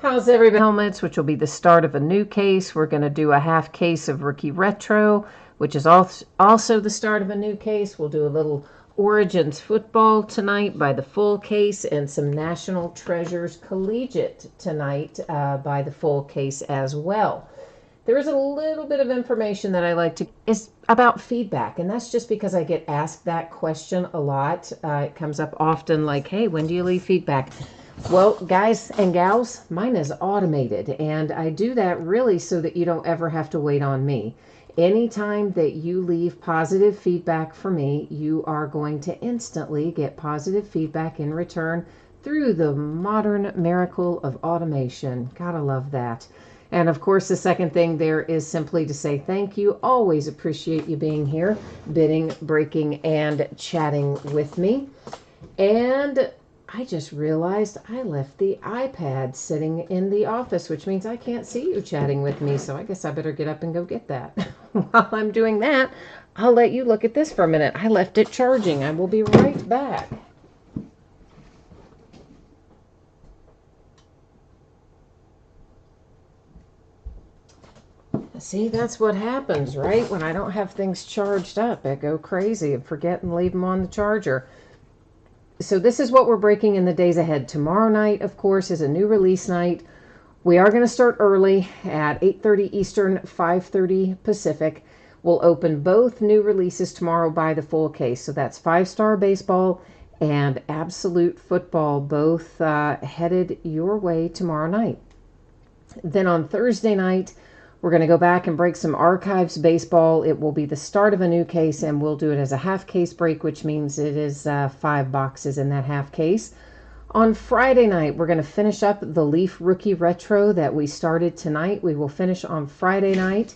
How's everybody? Helmets, which will be the start of a new case. We're going to do a half case of Rookie Retro, which is also the start of a new case. We'll do a little Origins football tonight by the full case, and some National Treasures Collegiate tonight by the full case as well. There is a little bit of information that I like to is about feedback, and that's just because I get asked that question a lot. It comes up often, like, hey, when do you leave feedback? Well, guys and gals, mine is automated, and I do that really so that you don't ever have to wait on me. Anytime that you leave positive feedback for me, you are going to instantly get positive feedback in return through the modern miracle of automation. Gotta love that. And of course, the second thing there is simply to say thank you. Always appreciate you being here, bidding, breaking, and chatting with me. And I just realized I left the iPad sitting in the office, which means I can't see you chatting with me. So I guess I better get up and go get that. While I'm doing that, I'll let you look at this for a minute. I left it charging. I will be right back. See, that's what happens, right? When I don't have things charged up, I go crazy and forget and leave them on the charger. So this is what we're breaking in the days ahead. Tomorrow night, of course, is a new release night. We are going to start early at 8:30 Eastern, 5:30 Pacific. We'll open both new releases tomorrow by the full case. So that's 5-Star Baseball and Absolute Football, both headed your way tomorrow night. Then on Thursday night, we're going to go back and break some Archives Baseball. It will be the start of a new case, and we'll do it as a half case break, which means it is 5 boxes in that half case. On Friday night, we're going to finish up the Leaf Rookie Retro that we started tonight. We will finish on Friday night.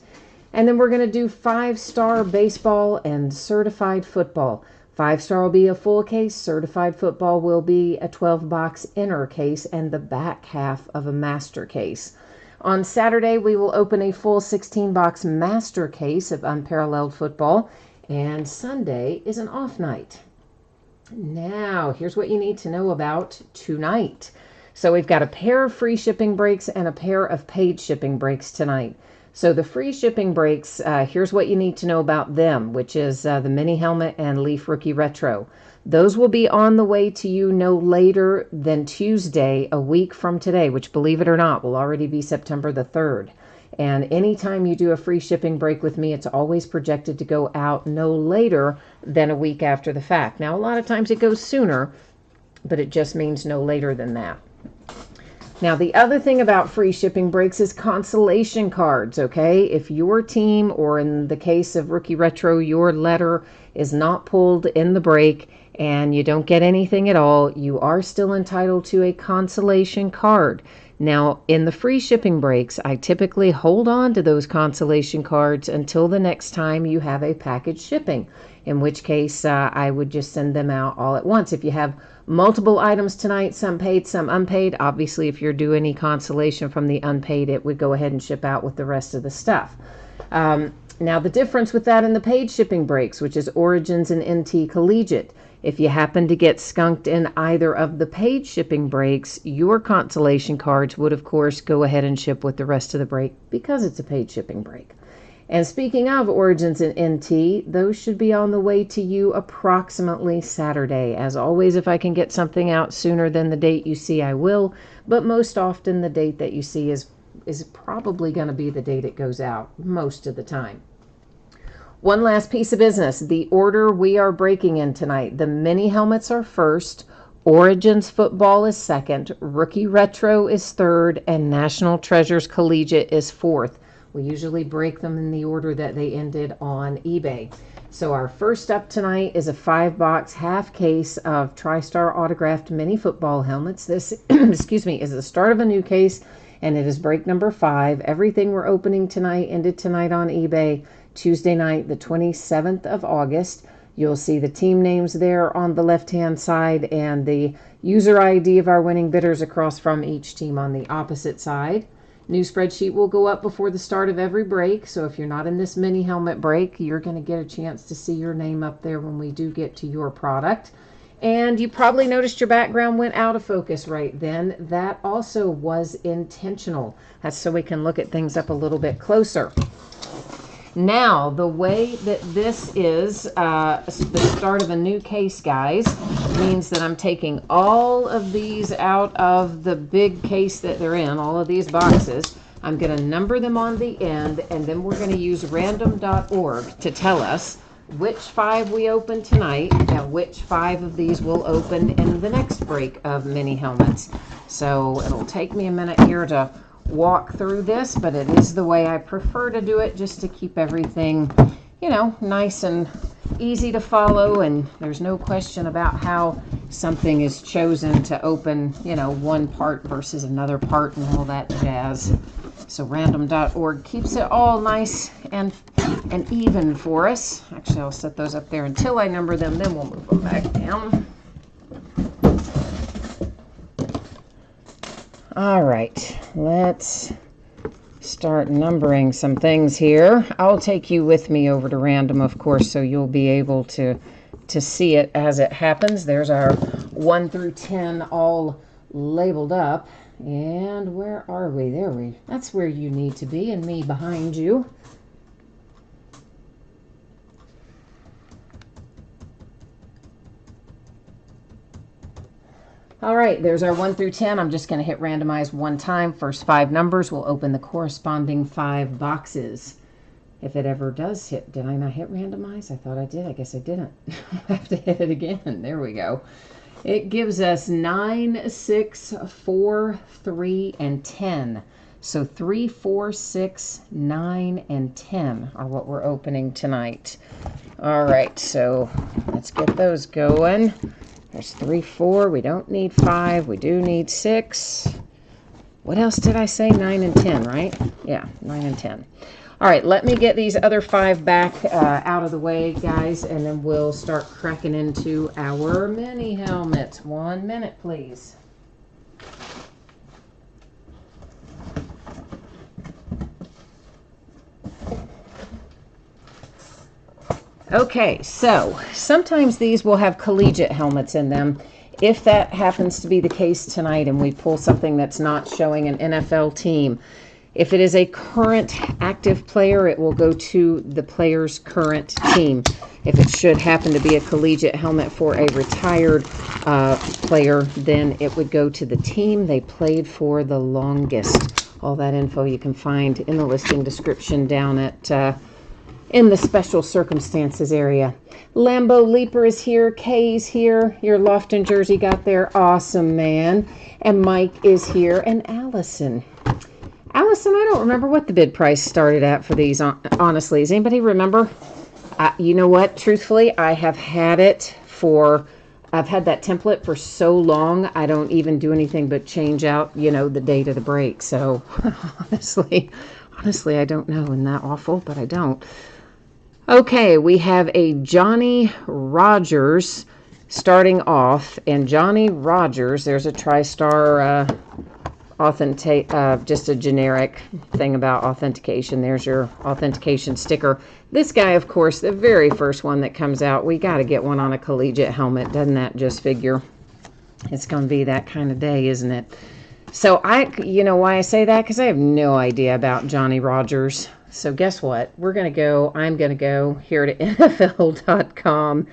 And then we're going to do 5-Star Baseball and Certified Football. 5-Star will be a full case. Certified Football will be a 12-box inner case and the back half of a master case. On Saturday, we will open a full 16-box master case of Unparalleled Football, and Sunday is an off night. Now, here's what you need to know about tonight. So we've got a pair of free shipping breaks and a pair of paid shipping breaks tonight. So the free shipping breaks, here's what you need to know about them, which is the Mini Helmet and Leaf Rookie Retro. Those will be on the way to you no later than Tuesday, a week from today, which, believe it or not, will already be September the 3rd. And anytime you do a free shipping break with me, it's always projected to go out no later than a week after the fact. Now, a lot of times it goes sooner, but it just means no later than that. Now, the other thing about free shipping breaks is consolation cards, okay? If your team, or in the case of Rookie Retro, your letter is not pulled in the break and you don't get anything at all, you are still entitled to a consolation card. Now, in the free shipping breaks, I typically hold on to those consolation cards until the next time you have a package shipping, in which case I would just send them out all at once. If you have multiple items tonight, some paid, some unpaid, obviously if you're due any consolation from the unpaid, it would go ahead and ship out with the rest of the stuff. Now, the difference with that and the paid shipping breaks, which is Origins and NT Collegiate, if you happen to get skunked in either of the paid shipping breaks, your consolation cards would, of course, go ahead and ship with the rest of the break because it's a paid shipping break. And speaking of Origins and NT, those should be on the way to you approximately Saturday. As always, if I can get something out sooner than the date you see, I will. But most often, the date that you see is probably going to be the date it goes out most of the time. One last piece of business. The order we are breaking in tonight. The mini helmets are first. Origins Football is second. Rookie Retro is third. And National Treasures Collegiate is fourth. We usually break them in the order that they ended on eBay. So our first up tonight is a 5-box half case of TriStar autographed mini football helmets. This, excuse me, is the start of a new case, and it is break number 5. Everything we're opening tonight ended tonight on eBay, Tuesday night, the 27th of August. You'll see the team names there on the left-hand side and the user ID of our winning bidders across from each team on the opposite side. New spreadsheet will go up before the start of every break, so if you're not in this mini helmet break, you're going to get a chance to see your name up there when we do get to your product. And you probably noticed your background went out of focus right then. That also was intentional. That's so we can look at things up a little bit closer. Now, the way that this is the start of a new case, guys, means that I'm taking all of these out of the big case that they're in, all of these boxes. I'm going to number them on the end, and then we're going to use random.org to tell us which 5 we open tonight and which 5 of these will open in the next break of mini helmets. So it'll take me a minute here to walk through this, but it is the way I prefer to do it, just to keep everything, you know, nice and easy to follow, and there's no question about how something is chosen to open, you know, one part versus another part and all that jazz. So random.org keeps it all nice and even for us. Actually, I'll set those up there until I number them, then we'll move them back down. All right, let's start numbering some things here. I'll take you with me over to random, of course, so you'll be able to see it as it happens. There's our 1 through 10 all labeled up. And where are we? That's where you need to be, and me behind you. All right, there's our 1 through 10. I'm just going to hit randomize one time. First 5 numbers will open the corresponding 5 boxes. If it ever does hit, did I not hit randomize? I thought I did. I guess I didn't. I have to hit it again. There we go. It gives us 9, 6, 4, 3, and 10. So 3, 4, 6, 9, and 10 are what we're opening tonight. All right, so let's get those going. There's 3, 4. We don't need 5. We do need 6. What else did I say? 9 and 10, right? Yeah, 9 and 10. All right, let me get these other 5 back out of the way, guys, and then we'll start cracking into our mini helmets. 1 minute, please. Okay, so sometimes these will have collegiate helmets in them. If that happens to be the case tonight and we pull something that's not showing an NFL team, if it is a current active player, it will go to the player's current team. If it should happen to be a collegiate helmet for a retired player, then it would go to the team they played for the longest. All that info you can find in the listing description down at in the special circumstances area. Lambo Leaper is here. Kay's here. Your Lofton jersey got there. Awesome, man. And Mike is here. And Allison. Allison, I don't remember what the bid price started at for these, honestly. Does anybody remember? You know what? Truthfully, I have had it for, I've had that template for so long, I don't even do anything but change out, you know, the date of the break. So, honestly, I don't know. Isn't that awful? But I don't. Okay, we have a Johnny Rogers starting off. And Johnny Rogers, there's a TriStar just a generic thing about authentication. There's your authentication sticker. This guy, of course, the very first one that comes out, we got to get one on a collegiate helmet. Doesn't that just figure? It's going to be that kind of day, isn't it? So you know why I say that? Because I have no idea about Johnny Rogers. So guess what? I'm going to go here to NFL.com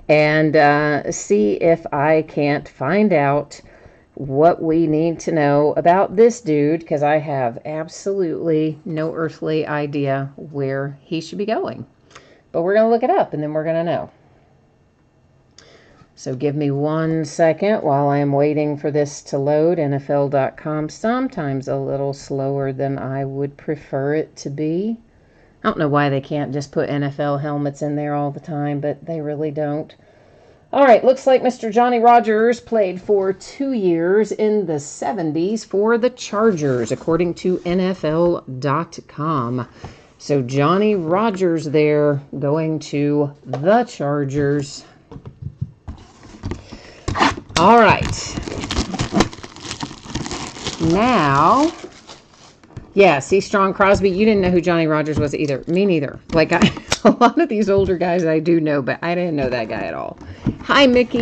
and see if I can't find out what we need to know about this dude, because I have absolutely no earthly idea where he should be going. But we're going to look it up, and then we're going to know. So give me 1 second while I am waiting for this to load. NFL.com, sometimes a little slower than I would prefer it to be. I don't know why they can't just put NFL helmets in there all the time, but they really don't. All right, looks like Mr. Johnny Rogers played for 2 years in the 70s for the Chargers, according to NFL.com. So Johnny Rogers there going to the Chargers. All right. Now, yeah, see, Strong Crosby, you didn't know who Johnny Rogers was either. Me neither. Like, a lot of these older guys I do know, but I didn't know that guy at all. Hi, Mickey.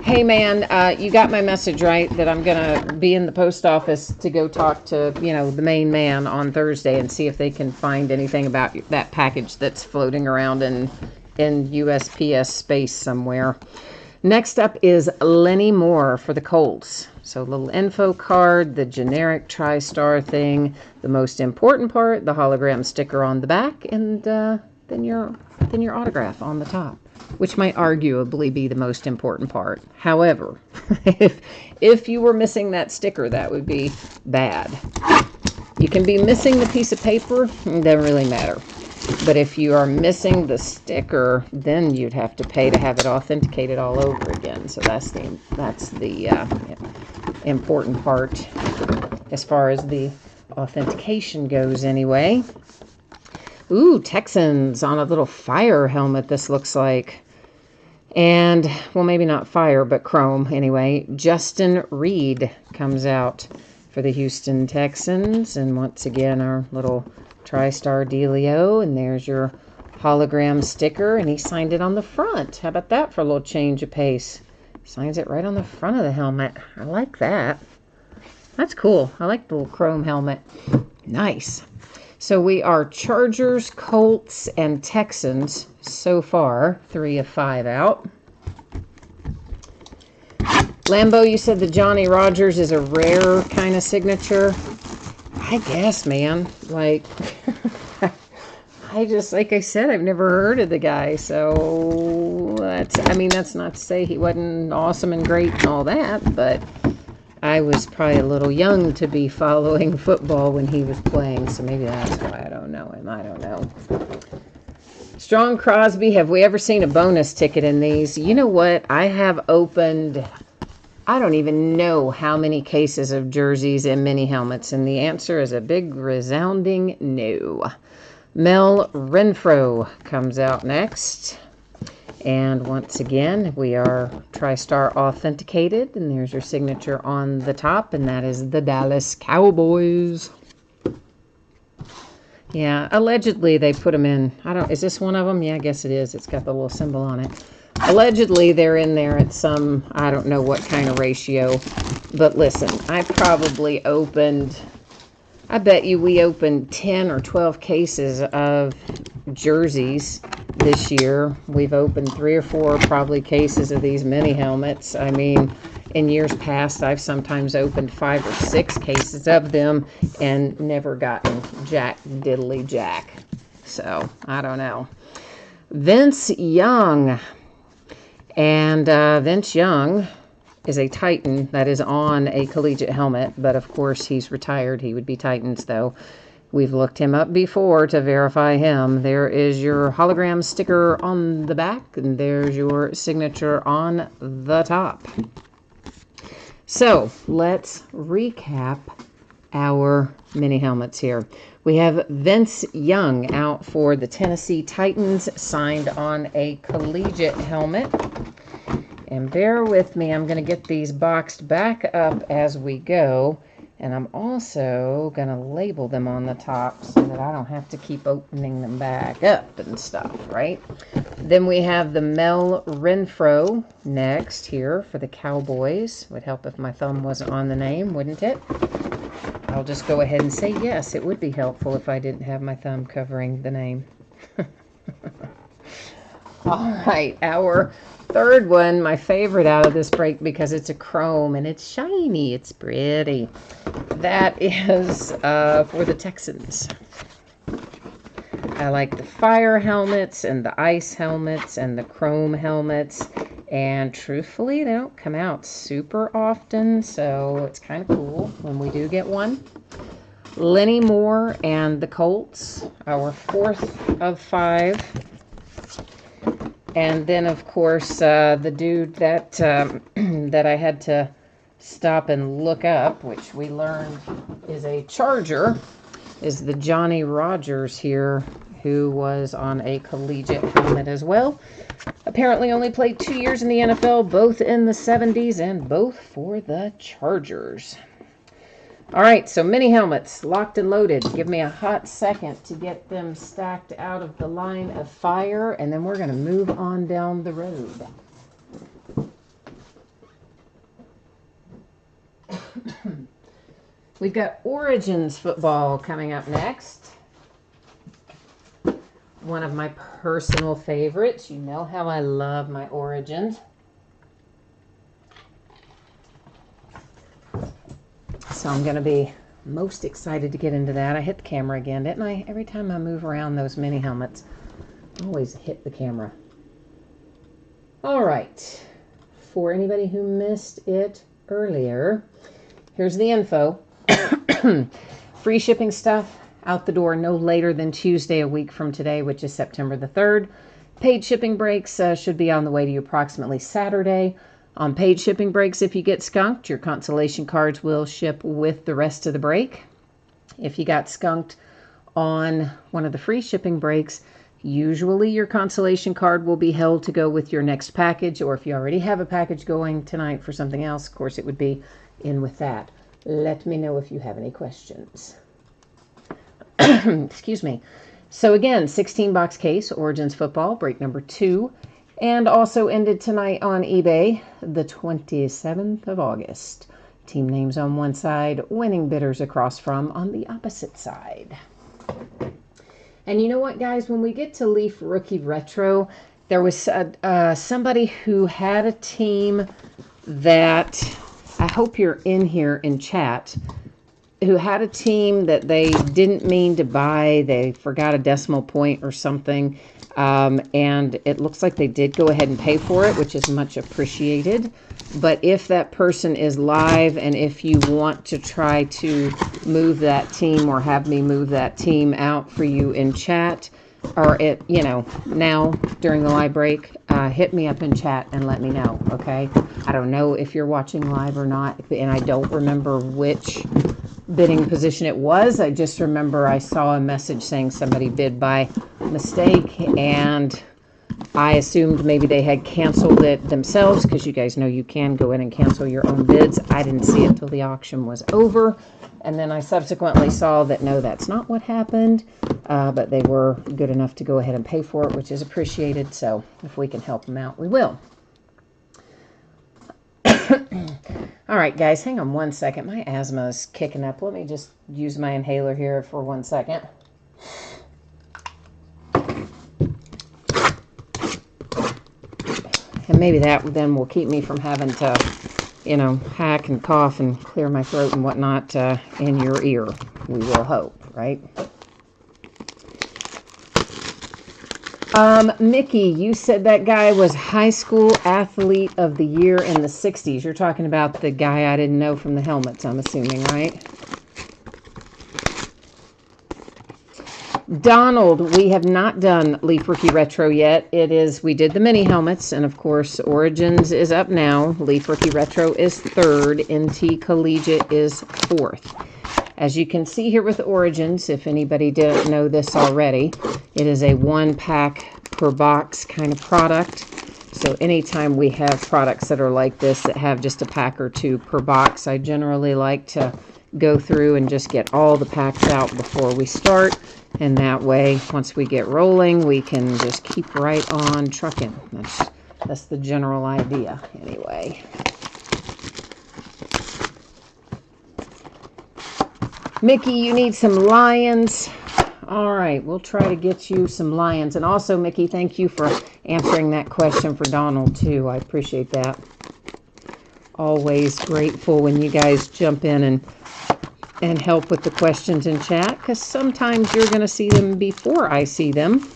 Hey man, you got my message, right? That I'm gonna be in the post office to go talk to, the main man on Thursday and see if they can find anything about that package that's floating around in USPS space somewhere. Next up is Lenny Moore for the Colts. So little info card, the generic TriStar thing, the most important part, the hologram sticker on the back, and then your autograph on the top, which might arguably be the most important part. However, if you were missing that sticker, that would be bad. You can be missing the piece of paper, it doesn't really matter. But if you are missing the sticker, then you'd have to pay to have it authenticated all over again. So that's the important part as far as the authentication goes anyway. Ooh, Texans on a little fire helmet, this looks like. And, well, maybe not fire, but chrome anyway. Justin Reed comes out for the Houston Texans. And once again, our little TriStar dealio. And there's your hologram sticker. And he signed it on the front. How about that for a little change of pace? Signs it right on the front of the helmet. I like that. That's cool. I like the little chrome helmet. Nice. So we are Chargers, Colts, and Texans so far. 3 of 5 out. Lambo, you said the Johnny Rogers is a rare kind of signature. I guess, man. Like, like I said, I've never heard of the guy. So that's not to say he wasn't awesome and great and all that, but I was probably a little young to be following football when he was playing, so maybe that's why I don't know him. I don't know. Strong Crosby, have we ever seen a bonus ticket in these? You know what? I have opened, I don't even know how many cases of jerseys and mini helmets, and the answer is a big resounding no. Mel Renfro comes out next. And once again, we are TriStar authenticated, and there's your signature on the top, and that is the Dallas Cowboys. Yeah, allegedly they put them in. Is this one of them? Yeah, I guess it is. It's got the little symbol on it. Allegedly they're in there at some, I don't know what kind of ratio. But listen, I bet you we opened 10 or 12 cases of jerseys this year. We've opened 3 or 4 probably cases of these mini helmets. I mean, in years past, I've sometimes opened 5 or 6 cases of them and never gotten jack diddly jack. So, I don't know. Vince Young. And Vince Young is a Titan that is on a collegiate helmet, but of course he's retired. He would be Titans, though. We've looked him up before to verify him. There is your hologram sticker on the back, and there's your signature on the top. So, let's recap our mini helmets here. We have Vince Young out for the Tennessee Titans, signed on a collegiate helmet. And bear with me, I'm going to get these boxed back up as we go. And I'm also going to label them on the top so that I don't have to keep opening them back up and stuff, right? Then we have the Mel Renfro next here for the Cowboys. Would help if my thumb wasn't on the name, wouldn't it? I'll just go ahead and say yes, it would be helpful if I didn't have my thumb covering the name. All right, our third one, my favorite out of this break because it's a chrome and it's shiny, it's pretty. That is for the Texans. I like the fire helmets and the ice helmets and the chrome helmets. And truthfully, they don't come out super often, so it's kind of cool when we do get one. Lenny Moore and the Colts, our 4th of 5. And then, of course, the dude that that I had to stop and look up, which we learned is a Charger, is the Johnny Rogers here, who was on a collegiate helmet as well. Apparently only played 2 years in the NFL, both in the 70s and both for the Chargers. All right, so mini helmets, locked and loaded. Give me a hot second to get them stacked out of the line of fire, and then we're going to move on down the road. We've got Origins football coming up next. One of my personal favorites. You know how I love my Origins. So I'm going to be most excited to get into that. I hit the camera again, didn't I? Every time I move around those mini helmets, I always hit the camera. All right. For anybody who missed it earlier, here's the info. Free shipping stuff out the door no later than Tuesday a week from today, which is September the 3rd. Paid shipping breaks should be on the way to you approximately Saturday. On paid shipping breaks, if you get skunked, your consolation cards will ship with the rest of the break. If you got skunked on one of the free shipping breaks, usually your consolation card will be held to go with your next package, or if you already have a package going tonight for something else, of course, it would be in with that. Let me know if you have any questions. Excuse me. So again, 16-box case, Origins Football, break number 2, and also ended tonight on eBay, the 27th of August. Team names on one side, winning bidders across from on the opposite side. And you know what, guys? When we get to Leaf Rookie Retro, there was somebody who had a team that, I hope you're in here in chat, who had a team that they didn't mean to buy. They forgot a decimal point or something. And it looks like they did go ahead and pay for it, which is much appreciated. But if that person is live and if you want to try to move that team or have me move that team out for you in chat, or now during the live break, hit me up in chat and let me know, okay? I don't know if you're watching live or not, and I don't remember which bidding position it was. I just remember I saw a message saying somebody bid by mistake, and I assumed maybe they had canceled it themselves, because you guys know you can go in and cancel your own bids. I didn't see it until the auction was over, and then I subsequently saw that no, that's not what happened, but they were good enough to go ahead and pay for it, which is appreciated. So if we can help them out, we will. All right, guys, hang on one second. My asthma is kicking up. Let me just use my inhaler here for 1 second. And maybe that then will keep me from having to, hack and cough and clear my throat and whatnot in your ear. We will hope, right? Mickey, you said that guy was high school athlete of the year in the 60s. You're talking about the guy I didn't know from the helmets, I'm assuming, right? Donald, we have not done Leaf Rookie Retro yet. We did the mini helmets, and of course, Origins is up now. Leaf Rookie Retro is 3rd. NT Collegiate is 4th. As you can see here with Origins, if anybody didn't know this already, it is a 1-pack per box kind of product. So anytime we have products that are like this that have just a pack or 2 per box, I generally like to go through and just get all the packs out before we start. And that way, once we get rolling, we can just keep right on trucking. That's the general idea anyway. Mickey, you need some lions. All right, we'll try to get you some lions. And also, Mickey, thank you for answering that question for Donald, too. I appreciate that. Always grateful when you guys jump in and help with the questions in chat, because sometimes you're going to see them before I see them.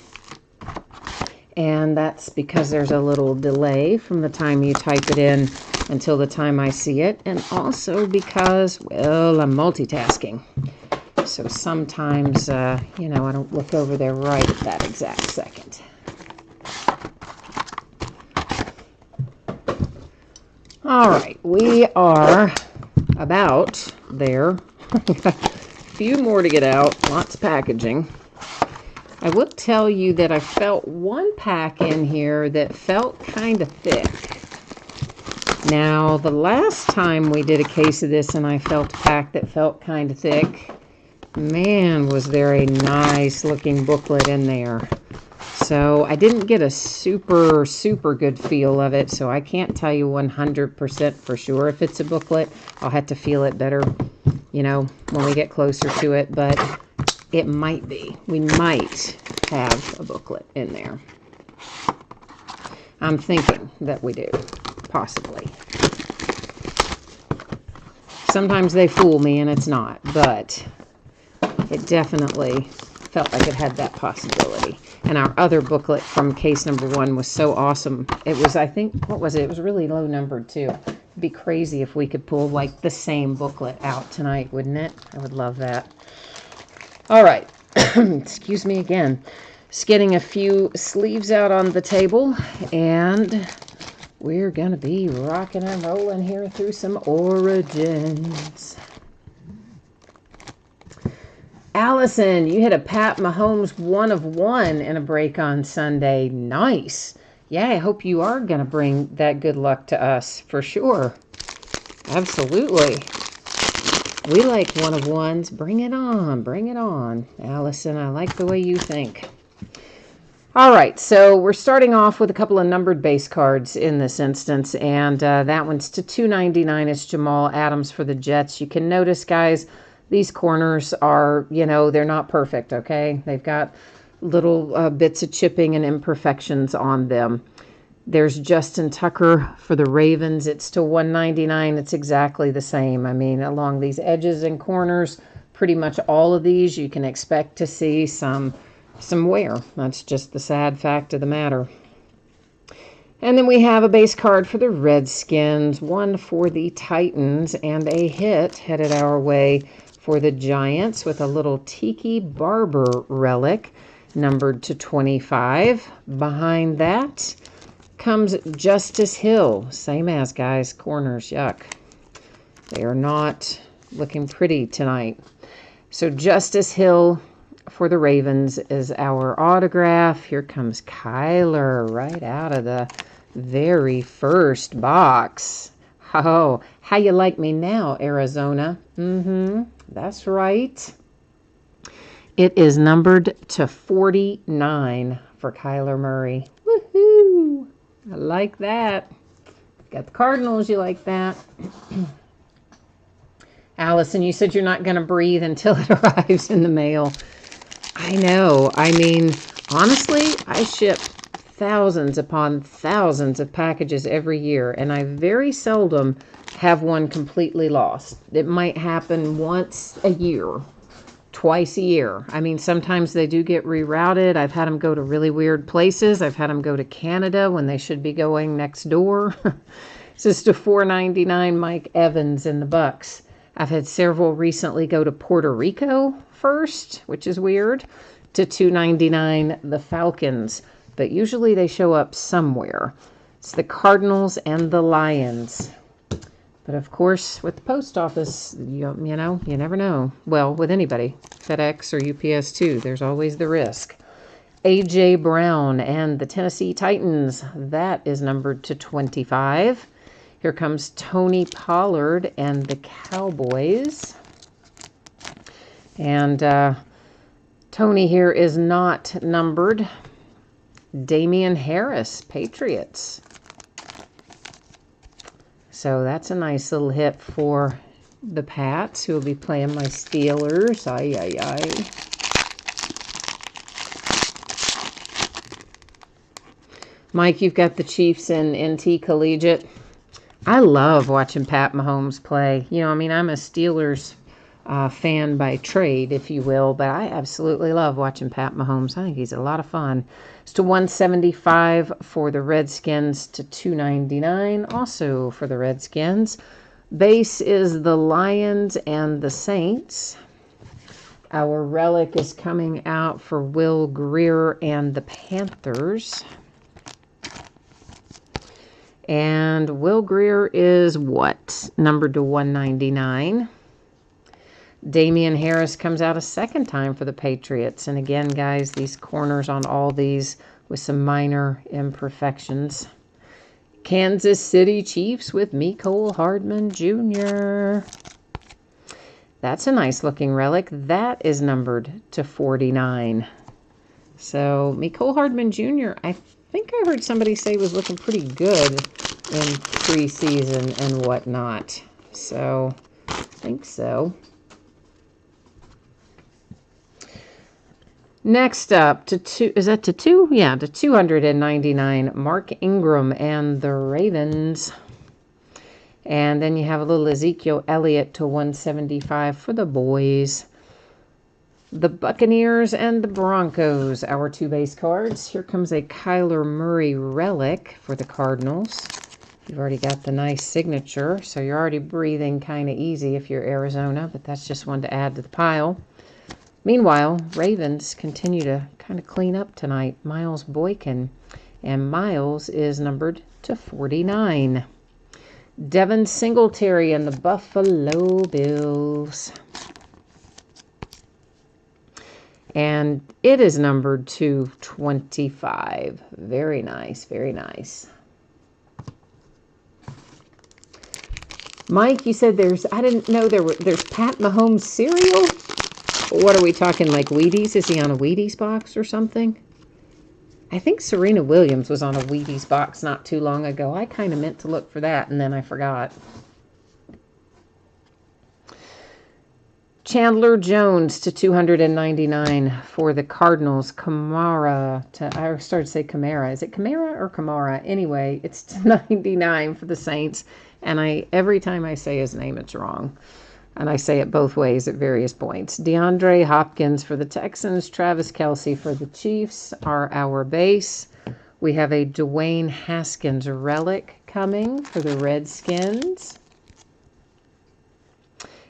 And that's because there's a little delay from the time you type it in until the time I see it. And also because, well, I'm multitasking. So sometimes, I don't look over there right at that exact second. All right, we are about there. A few more to get out, lots of packaging. I will tell you that I felt one pack in here that felt kind of thick. Now, the last time we did a case of this and I felt a pack that felt kind of thick, man, was there a nice looking booklet in there. So I didn't get a super, super good feel of it, so I can't tell you 100% for sure if it's a booklet. I'll have to feel it better, you know, when we get closer to it, but it might be. We might have a booklet in there. I'm thinking that we do, possibly. Sometimes they fool me and it's not, but it definitely felt like it had that possibility. And our other booklet from case number 1 was so awesome. It was, I think, what was it? It was really low numbered too. It'd be crazy if we could pull like the same booklet out tonight, wouldn't it? I would love that. All right. Excuse me again. Just getting a few sleeves out on the table, and we're going to be rocking and rolling here through some Origins. Allison, you hit a Pat Mahomes 1 of 1 in a break on Sunday. Nice. Yeah, I hope you are going to bring that good luck to us for sure. Absolutely. We like 1 of 1s. Bring it on. Bring it on. Allison, I like the way you think. All right, so we're starting off with a couple of numbered base cards in this instance, and that one's to $2.99. It's Jamal Adams for the Jets. You can notice, guys, these corners are, you know, they're not perfect, okay? They've got little bits of chipping and imperfections on them. There's Justin Tucker for the Ravens. It's to $1.99. It's exactly the same. I mean, along these edges and corners, pretty much all of these, you can expect to see some wear. That's just the sad fact of the matter. And then we have a base card for the Redskins, 1 for the Titans, and a hit headed our way for the Giants with a little Tiki Barber relic numbered to 25. Behind that comes Justice Hill. Same as, guys, corners, yuck. They are not looking pretty tonight. So Justice Hill for the Ravens is our autograph. Here comes Kyler right out of the very first box. Oh, how you like me now, Arizona? That's right. It is numbered to 49 for Kyler Murray. Woohoo! I like that. Got the Cardinals, you like that. Allison, you said you're not going to breathe until it arrives in the mail. I know. I mean, honestly, I ship thousands upon thousands of packages every year, and I very seldom have one completely lost. It might happen once a year, twice a year. I mean, sometimes they do get rerouted. I've had them go to really weird places. I've had them go to Canada when they should be going next door. This is to $4.99 Mike Evans in the Bucks. I've had several recently go to Puerto Rico first, which is weird, to $2.99 the Falcons. But usually they show up somewhere. It's the Cardinals and the Lions. But of course, with the post office, you know, you never know. Well, with anybody, FedEx or UPS too, there's always the risk. A.J. Brown and the Tennessee Titans, that is numbered to 25. Here comes Tony Pollard and the Cowboys. And Tony here is not numbered. Damian Harris, Patriots. So that's a nice little hit for the Pats, who will be playing my Steelers. Ay, ay, ay. Mike, you've got the Chiefs in NT Collegiate. I love watching Pat Mahomes play. You know, I mean, I'm a Steelers fan by trade, if you will, but I absolutely love watching Pat Mahomes. I think he's a lot of fun. It's to $175 for the Redskins, to $2.99 also for the Redskins. Base is the Lions and the Saints. Our relic is coming out for Will Grier and the Panthers. And Will Grier is what? Numbered to $1.99. Damian Harris comes out a second time for the Patriots. And again, guys, these corners on all these with some minor imperfections. Kansas City Chiefs with Mecole Hardman Jr. That's a nice looking relic. That is numbered to 49. So Mecole Hardman Jr., I think I heard somebody say was looking pretty good in preseason and whatnot. So I think so. Next up, to 299, Mark Ingram and the Ravens. And then you have a little Ezekiel Elliott to 175 for the boys. The Buccaneers and the Broncos, our 2 base cards. Here comes a Kyler Murray relic for the Cardinals. You've already got the nice signature, so you're already breathing kind of easy if you're Arizona, but that's just one to add to the pile. Meanwhile, Ravens continue to kind of clean up tonight. Miles Boykin, and Miles is numbered to 49. Devin Singletary and the Buffalo Bills. And it is numbered to 25. Very nice, very nice. Mike, you said I didn't know there's Pat Mahomes cereal? What are we talking, like Wheaties? Is he on a Wheaties box or something? I think Serena Williams was on a Wheaties box not too long ago. I kind of meant to look for that, and then I forgot. Chandler Jones to 299 for the Cardinals. Kamara I started to say Kamara. Is it Kamara or Kamara? Anyway, it's to 99 for the Saints. And every time I say his name, it's wrong. And I say it both ways at various points. DeAndre Hopkins for the Texans. Travis Kelce for the Chiefs are our base. We have a Dwayne Haskins relic coming for the Redskins.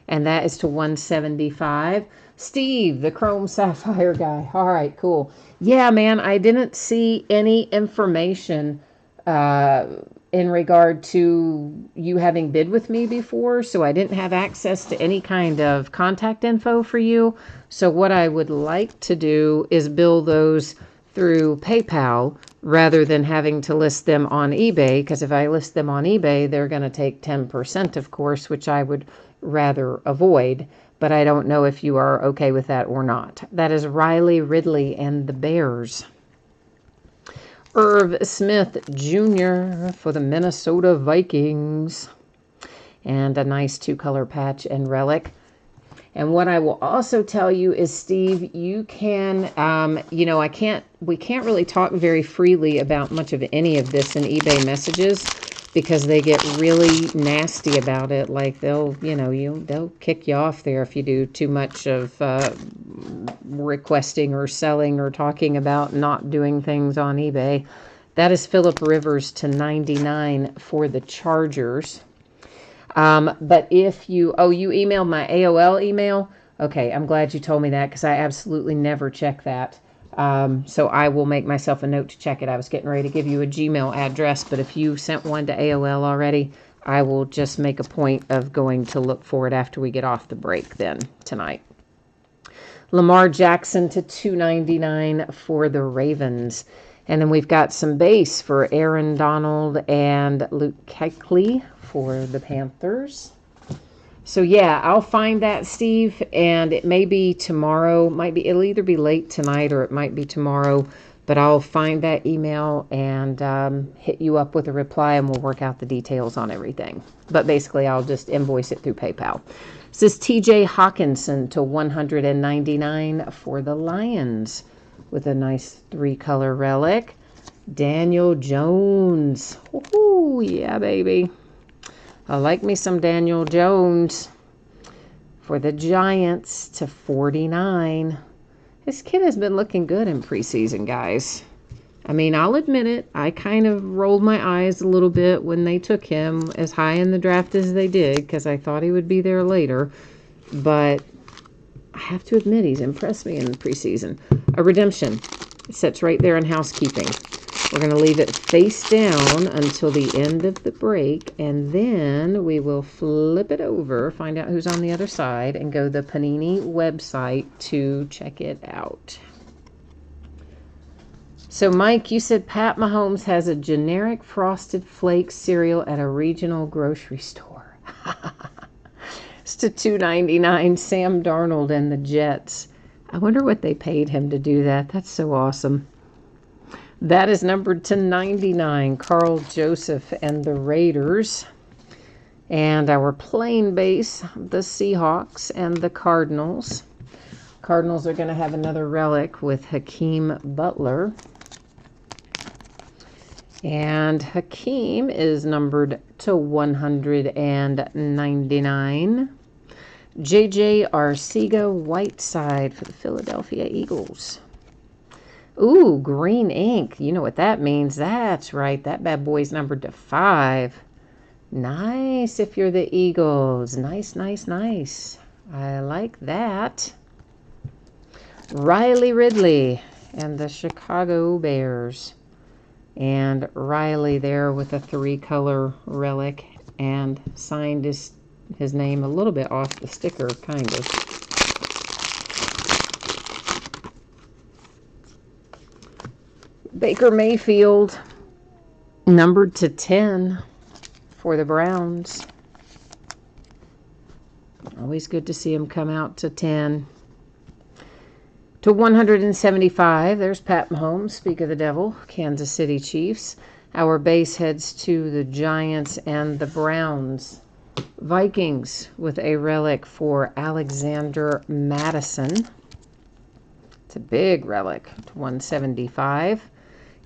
And that is to 175. Steve, the Chrome Sapphire guy. All right, cool. Yeah, man, I didn't see any information in regard to you having bid with me before, so I didn't have access to any kind of contact info for you. So what I would like to do is bill those through PayPal rather than having to list them on eBay, because if I list them on eBay, they're going to take 10%, of course, which I would rather avoid. But I don't know if you are okay with that or not. That is Riley Ridley and the Bears. Irv Smith Jr. for the Minnesota Vikings. And a nice 2-color patch and relic. And what I will also tell you is, Steve, you can, we can't really talk very freely about much of any of this in eBay messages because they get really nasty about it. Like they'll kick you off there if you do too much of requesting or selling or talking about not doing things on eBay. That is Phillip Rivers to 99 for the Chargers. But if you emailed my AOL email. Okay, I'm glad you told me that because I absolutely never check that. So I will make myself a note to check it. I was getting ready to give you a Gmail address, but if you sent one to AOL already, I will just make a point of going to look for it after we get off the break then tonight. Lamar Jackson to 299 for the Ravens. And then we've got some base for Aaron Donald and Luke Kuechly for the Panthers. So yeah, I'll find that, Steve, and it may be tomorrow. It'll either be late tonight or it might be tomorrow, but I'll find that email and hit you up with a reply, and we'll work out the details on everything. But basically, I'll just invoice it through PayPal. This is TJ Hawkinson to 199 for the Lions with a nice 3-color relic. Daniel Jones. Ooh, yeah, baby. I like me some Daniel Jones for the Giants to 49. This kid has been looking good in preseason, guys. I mean, I'll admit it. I kind of rolled my eyes a little bit when they took him as high in the draft as they did because I thought he would be there later. But I have to admit, he's impressed me in the preseason. A redemption. It sits right there in housekeeping. We're going to leave it face down until the end of the break, and then we will flip it over, find out who's on the other side, and go to the Panini website to check it out. So, Mike, you said Pat Mahomes has a generic Frosted Flakes cereal at a regional grocery store. It's to $2.99, Sam Darnold and the Jets. I wonder what they paid him to do that. That's so awesome. That is numbered to 99, Carl Joseph and the Raiders. And our plain base, the Seahawks and the Cardinals. Cardinals are going to have another relic with Hakeem Butler. And Hakeem is numbered to 199. J.J. Arcega-Whiteside for the Philadelphia Eagles. Ooh, green ink. You know what that means. That's right. That bad boy's numbered to 5. Nice if you're the Eagles. Nice, nice, nice. I like that. Riley Ridley and the Chicago Bears. And Riley there with a 3-color relic and signed his name a little bit off the sticker, kind of. Baker Mayfield, numbered to 10 for the Browns. Always good to see him come out to 10. To 175, there's Pat Mahomes, speak of the devil, Kansas City Chiefs. Our base heads to the Giants and the Browns. Vikings with a relic for Alexander Madison. It's a big relic, to 175.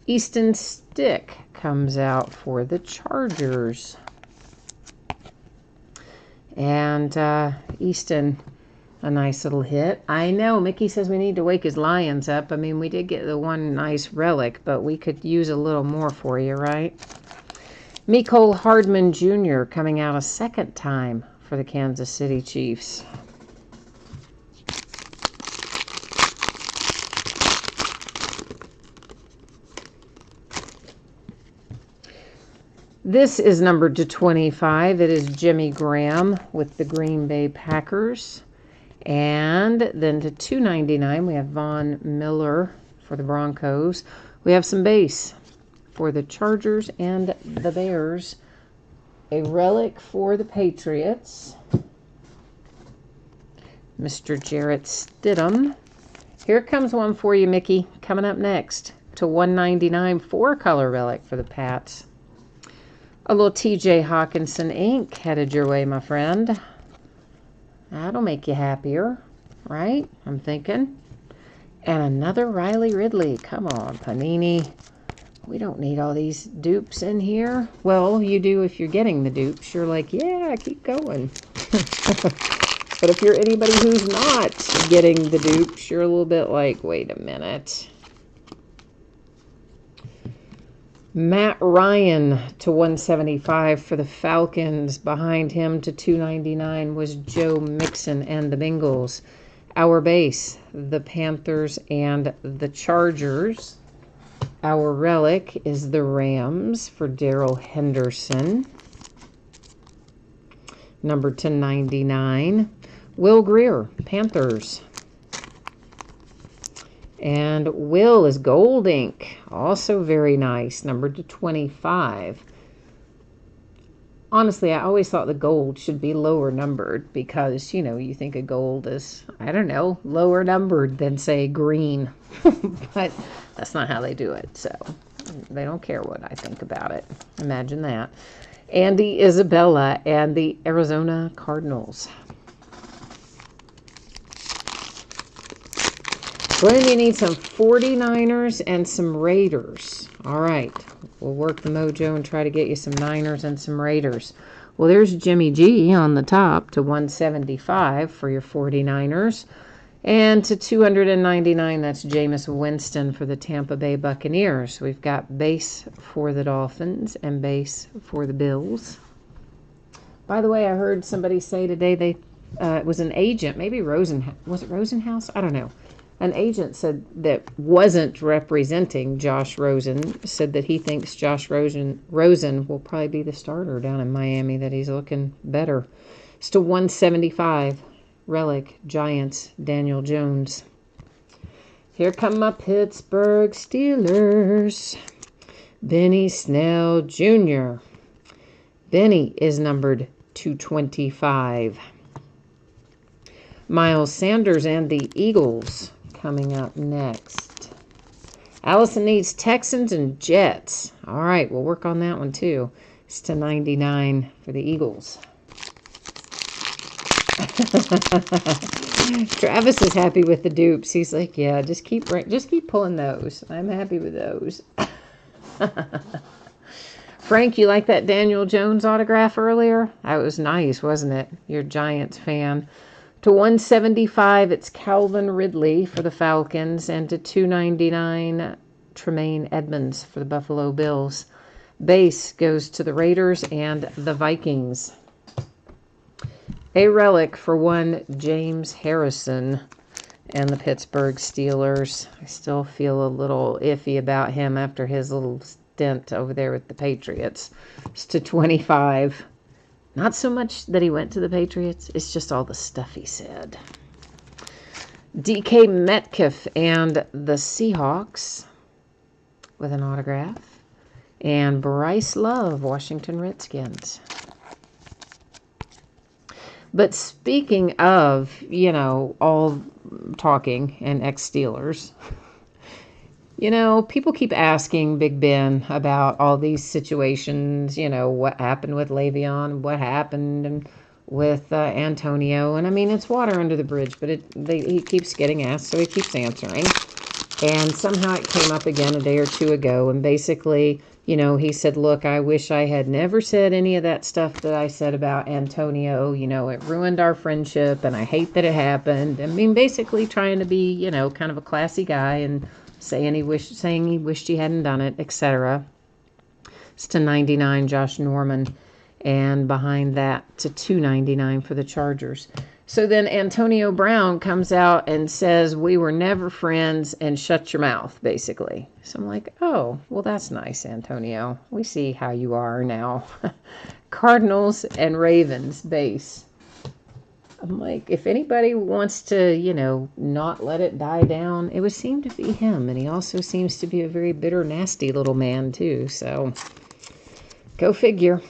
Easton Stick comes out for the Chargers. And Easton, a nice little hit. I know, Mickey says we need to wake his Lions up. I mean, we did get the one nice relic, but we could use a little more for you, right? Mecole Hardman Jr. coming out a second time for the Kansas City Chiefs. This is numbered to 25. It is Jimmy Graham with the Green Bay Packers. And then to 299, we have Von Miller for the Broncos. We have some base for the Chargers and the Bears. A relic for the Patriots. Mr. Jarrett Stidham. Here comes one for you, Mickey. Coming up next to 199, 4-color relic for the Pats. A little TJ Hawkinson ink headed your way, my friend. That'll make you happier, right? I'm thinking. And another Riley Ridley. Come on, Panini. We don't need all these dupes in here. Well, you do if you're getting the dupes. You're like, yeah, keep going. But if you're anybody who's not getting the dupes, you're a little bit like, wait a minute. Matt Ryan to 175 for the Falcons. Behind him to 299 was Joe Mixon and the Bengals. Our base, the Panthers and the Chargers. Our relic is the Rams for Darrell Henderson. Number 299. Will Greer, Panthers. And Will is gold ink. Also very nice. Numbered to 25. Honestly, I always thought the gold should be lower numbered because, you know, you think a gold is, I don't know, lower numbered than, say, green. But that's not how they do it. So they don't care what I think about it. Imagine that. Andy Isabella and the Arizona Cardinals. Glenn, you need some 49ers and some Raiders. All right. We'll work the mojo and try to get you some Niners and some Raiders. Well, there's Jimmy G on the top to 175 for your 49ers. And to 299, that's Jameis Winston for the Tampa Bay Buccaneers. We've got base for the Dolphins and base for the Bills. By the way, I heard somebody say today it was an agent, maybe Rosenhaus. Was it Rosenhaus? I don't know. An agent said that wasn't representing Josh Rosen, said that he thinks Josh Rosen will probably be the starter down in Miami, that he's looking better. It's to 175. Relic, Giants, Daniel Jones. Here come my Pittsburgh Steelers. Benny Snell Jr. Benny is numbered 225. Miles Sanders and the Eagles coming up next. Allison needs Texans and Jets. All right, we'll work on that one too. It's to 99 for the Eagles. Travis is happy with the dupes. He's like, yeah, just keep pulling those. I'm happy with those. Frank, you like that Daniel Jones autograph earlier? That was nice, wasn't it? You're a Giants fan. To 175, it's Calvin Ridley for the Falcons. And to 299, Tremaine Edmonds for the Buffalo Bills. Base goes to the Raiders and the Vikings. A relic for one, James Harrison and the Pittsburgh Steelers. I still feel a little iffy about him after his little stint over there with the Patriots. It's to 25. Not so much that he went to the Patriots, it's just all the stuff he said. DK Metcalf and the Seahawks with an autograph. And Bryce Love, Washington Redskins. But speaking of, all talking and ex-Steelers, people keep asking Big Ben about all these situations, what happened with Le'Veon, what happened with Antonio. And I mean, it's water under the bridge, but he keeps getting asked, so he keeps answering. And somehow it came up again a day or two ago. And basically, he said, look, I wish I had never said any of that stuff that I said about Antonio. It ruined our friendship and I hate that it happened. I mean, basically trying to be, kind of a classy guy and saying he wished he hadn't done it, etc. It's to 99, Josh Norman. And behind that to 299 for the Chargers. So then Antonio Brown comes out and says, we were never friends and shut your mouth, basically. So I'm like, oh, well, that's nice, Antonio. We see how you are now. Cardinals and Ravens base. I'm like, if anybody wants to, not let it die down, it would seem to be him. And he also seems to be a very bitter, nasty little man, too. So go figure.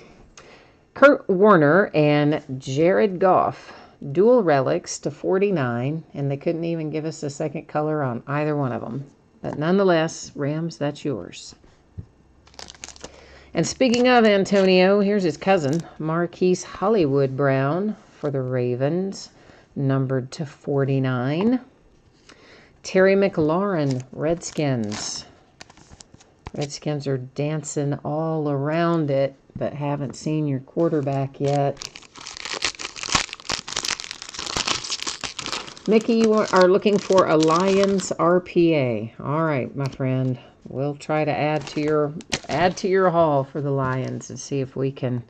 Kurt Warner and Jared Goff. Dual relics to 49, and they couldn't even give us a second color on either one of them. But nonetheless, Rams, that's yours. And speaking of Antonio, here's his cousin, Marquise Hollywood Brown for the Ravens, numbered to 49. Terry McLaurin, Redskins. Redskins are dancing all around it, but haven't seen your quarterback yet. Mickey, you are looking for a Lions RPA. All right, my friend. We'll try to add to your haul for the Lions and see if we can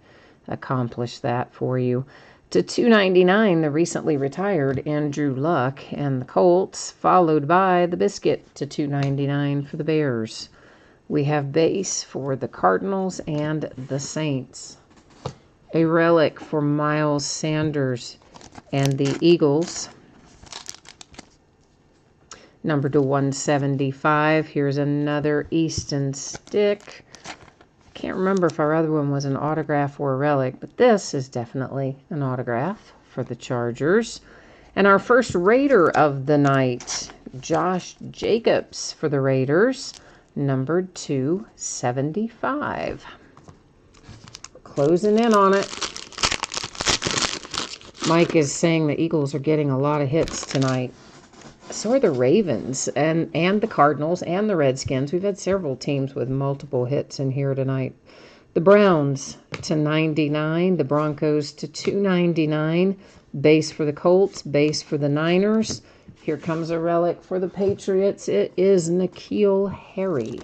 accomplish that for you. To 299, the recently retired Andrew Luck and the Colts, followed by the Biscuit to 299 for the Bears. We have base for the Cardinals and the Saints. A relic for Miles Sanders and the Eagles. Number to 175. Here's another Easton stick. Can't remember if our other one was an autograph or a relic, but this is definitely an autograph for the Chargers. And our first Raider of the night, Josh Jacobs for the Raiders, numbered to 75. Closing in on it. Mike is saying the Eagles are getting a lot of hits tonight. So are the Ravens and the Cardinals and the Redskins. We've had several teams with multiple hits in here tonight. The Browns to 99. The Broncos to 299. Base for the Colts. Base for the Niners. Here comes a relic for the Patriots. It is N'Keal Harry.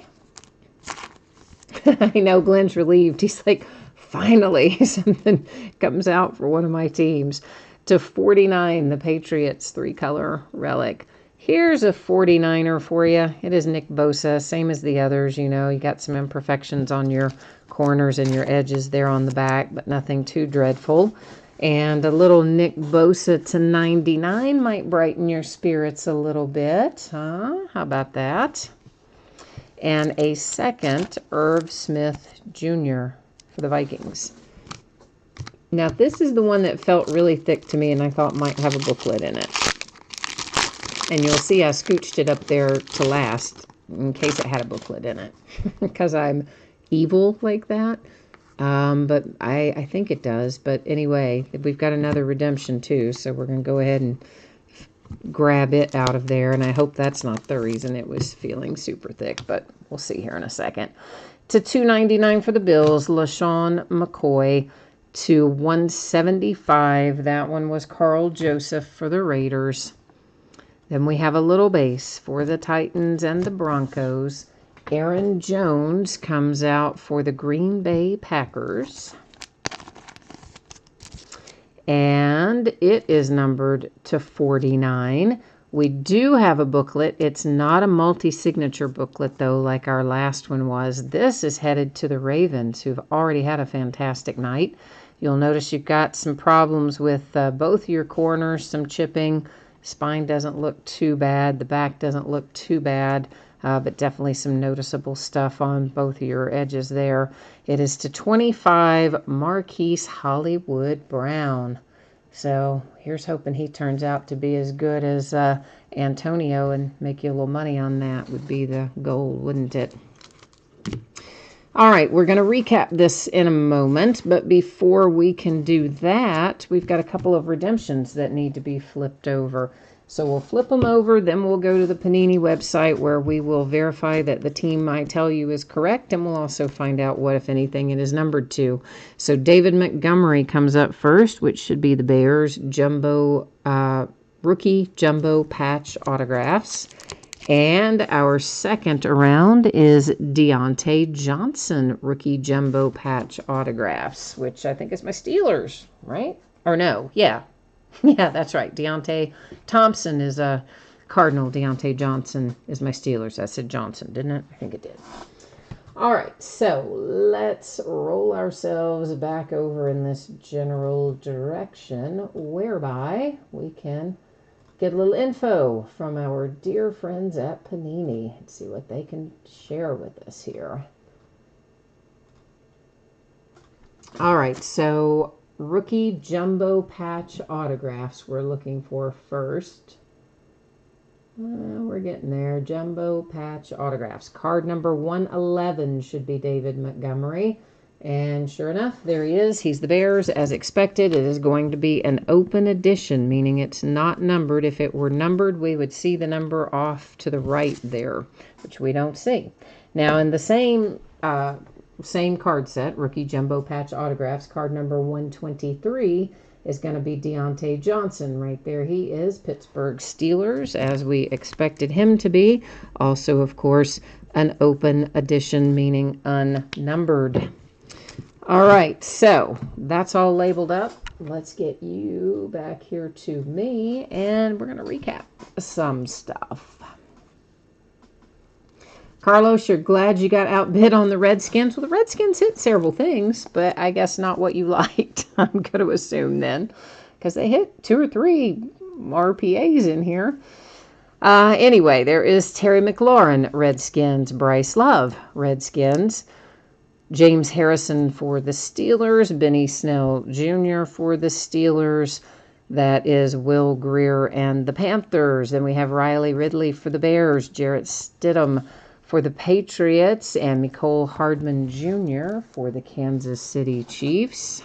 I know Glenn's relieved. He's like, finally, something comes out for one of my teams. To 49, the Patriots 3-color relic. Here's a 49er for you. It is Nick Bosa, same as the others. You got some imperfections on your corners and your edges there on the back, but nothing too dreadful. And a little Nick Bosa to 99 might brighten your spirits a little bit. Huh? How about that? And a second Irv Smith Jr. for the Vikings. Now, this is the one that felt really thick to me and I thought might have a booklet in it. And you'll see I scooched it up there to last in case it had a booklet in it. Because I'm evil like that. But I think it does. But anyway, we've got another redemption too. So we're going to go ahead and grab it out of there. And I hope that's not the reason it was feeling super thick. But we'll see here in a second. To $2.99 for the Bills, LaShawn McCoy. To $175. That one was Carl Joseph for the Raiders. Then we have a little base for the Titans and the Broncos. Aaron Jones comes out for the Green Bay Packers. And it is numbered to 49. We do have a booklet. It's not a multi-signature booklet, though, like our last one was. This is headed to the Ravens, who've already had a fantastic night. You'll notice you've got some problems with both your corners, some chipping. Spine doesn't look too bad. The back doesn't look too bad, but definitely some noticeable stuff on both of your edges there. It is to 25, Marquise Hollywood Brown. So here's hoping he turns out to be as good as Antonio and make you a little money on that would be the goal, wouldn't it? All right, we're going to recap this in a moment, but before we can do that, we've got a couple of redemptions that need to be flipped over. So we'll flip them over, then we'll go to the Panini website where we will verify that the team I tell you is correct, and we'll also find out what, if anything, it is numbered to. So David Montgomery comes up first, which should be the Bears jumbo rookie jumbo patch autographs. And our second around is Deontay Johnson rookie jumbo patch autographs, which I think is my Steelers, right? Or no, yeah. Yeah, that's right. Deontay Thompson is a Cardinal. Deontay Johnson is my Steelers. I said Johnson, didn't it? I think it did. All right, so let's roll ourselves back over in this general direction, whereby we can get a little info from our dear friends at Panini and see what they can share with us here. All right, so rookie jumbo patch autographs we're looking for first. We're getting there. Jumbo patch autographs. Card number 111 should be David Montgomery. And sure enough, there he is. He's the Bears. As expected, it is going to be an open edition, meaning it's not numbered. If it were numbered, we would see the number off to the right there, which we don't see. Now, in the same card set, rookie jumbo patch autographs, card number 123 is going to be Deontay Johnson. Right there he is, Pittsburgh Steelers, as we expected him to be. Also, of course, an open edition, meaning unnumbered. All right, so that's all labeled up. Let's get you back here to me, and we're going to recap some stuff. Carlos, you're glad you got outbid on the Redskins. Well, the Redskins hit several things, but I guess not what you liked. I'm going to assume then, because they hit 2 or 3 RPAs in here. Anyway, there is Terry McLaurin, Redskins. Bryce Love, Redskins. James Harrison for the Steelers. Benny Snell Jr. for the Steelers. That is Will Greer and the Panthers. Then we have Riley Ridley for the Bears. Jarrett Stidham for the Patriots. And Mecole Hardman Jr. for the Kansas City Chiefs.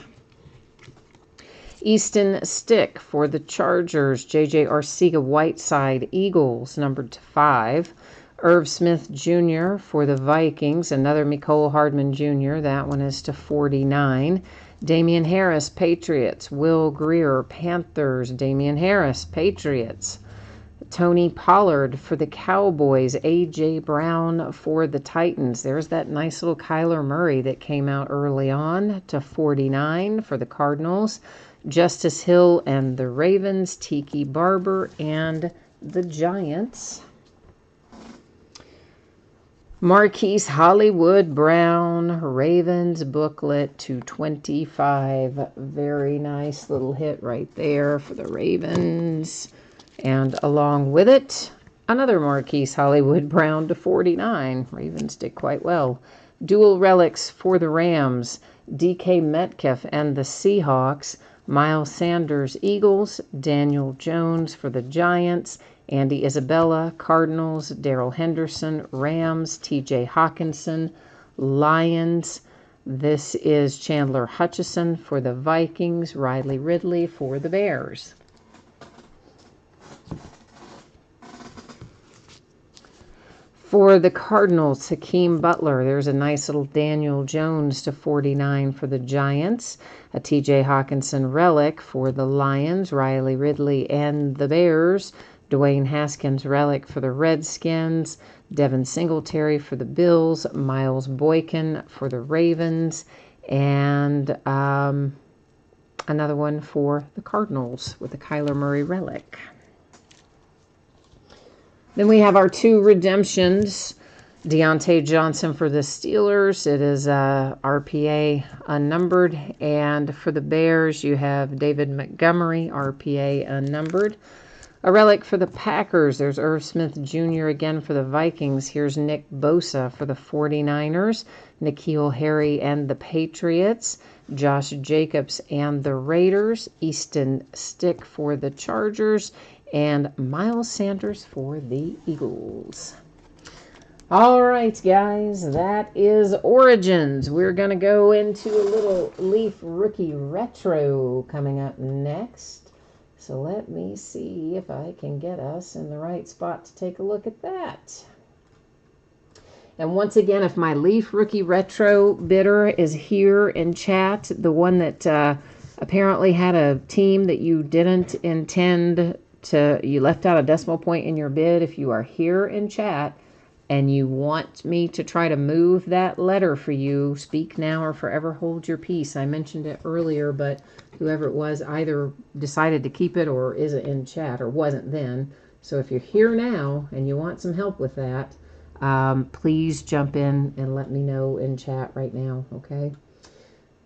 Easton Stick for the Chargers. J.J. Arcega-Whiteside, Eagles, numbered to 5. Irv Smith Jr. for the Vikings. Another Mecole Hardman Jr. That one is to 49. Damian Harris, Patriots. Will Greer, Panthers. Damian Harris, Patriots. Tony Pollard for the Cowboys. A.J. Brown for the Titans. There's that nice little Kyler Murray that came out early on to 49 for the Cardinals. Justice Hill and the Ravens. Tiki Barber and the Giants. Marquise Hollywood Brown, Ravens booklet to 25. Very nice little hit right there for the Ravens. And along with it, another Marquise Hollywood Brown to 49. Ravens did quite well. Dual relics for the Rams. DK Metcalf and the Seahawks. Miles Sanders, Eagles. Daniel Jones for the Giants. Andy Isabella, Cardinals, Daryl Henderson, Rams, TJ Hawkinson, Lions. This is Chandler Hutchison for the Vikings, Riley Ridley for the Bears. For the Cardinals, Hakeem Butler. There's a nice little Daniel Jones to 49 for the Giants. A TJ Hawkinson relic for the Lions, Riley Ridley and the Bears. Dwayne Haskins relic for the Redskins. Devin Singletary for the Bills. Miles Boykin for the Ravens. And another one for the Cardinals with the Kyler Murray relic. Then we have our two redemptions. Deontay Johnson for the Steelers. It is RPA unnumbered. And for the Bears, you have David Montgomery, RPA unnumbered. A relic for the Packers. There's Irv Smith Jr. again for the Vikings. Here's Nick Bosa for the 49ers. N'Keal Harry and the Patriots. Josh Jacobs and the Raiders. Easton Stick for the Chargers. And Miles Sanders for the Eagles. All right, guys, that is Origins. We're going to go into a little Leaf Rookie Retro coming up next. So let me see if I can get us in the right spot to take a look at that. And once again, if my Leaf Rookie Retro bidder is here in chat, the one that apparently had a team that you didn't intend to, you left out a decimal point in your bid, if you are here in chat and you want me to try to move that letter for you, speak now or forever hold your peace. I mentioned it earlier, but whoever it was either decided to keep it or isn't in chat or wasn't then. So if you're here now and you want some help with that, please jump in and let me know in chat right now, okay?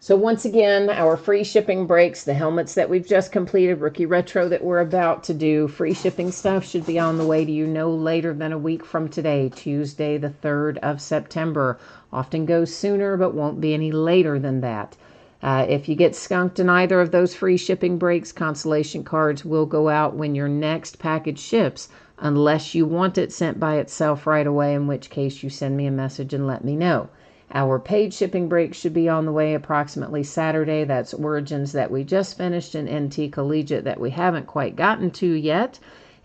So once again, our free shipping breaks, the helmets that we've just completed, Rookie Retro that we're about to do, free shipping stuff should be on the way to you no later than a week from today, Tuesday the 3rd of September. Often goes sooner, but won't be any later than that. If you get skunked in either of those free shipping breaks, consolation cards will go out when your next package ships, unless you want it sent by itself right away, in which case you send me a message and let me know. Our paid shipping break should be on the way approximately Saturday. That's Origins that we just finished and NT Collegiate that we haven't quite gotten to yet.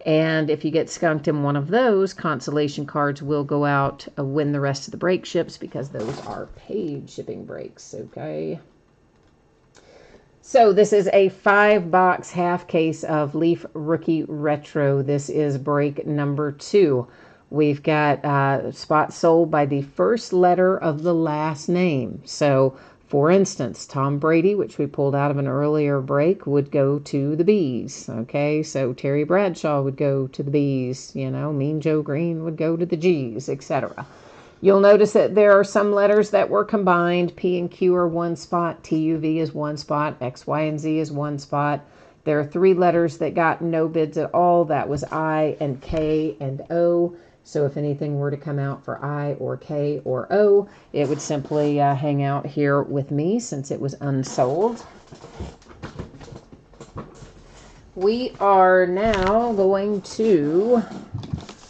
And if you get skunked in one of those, consolation cards will go out when the rest of the break ships, because those are paid shipping breaks, okay? So this is a 5-box half case of Leaf Rookie Retro. This is break number 2. We've got spots sold by the first letter of the last name. So, for instance, Tom Brady, which we pulled out of an earlier break, would go to the B's. Okay, so Terry Bradshaw would go to the B's. You know, Mean Joe Green would go to the G's, etc. You'll notice that there are some letters that were combined. P and Q are one spot. TUV is one spot. X, Y, and Z is one spot. There are 3 letters that got no bids at all. That was I and K and O. So if anything were to come out for I or K or O, it would simply hang out here with me since it was unsold. We are now going to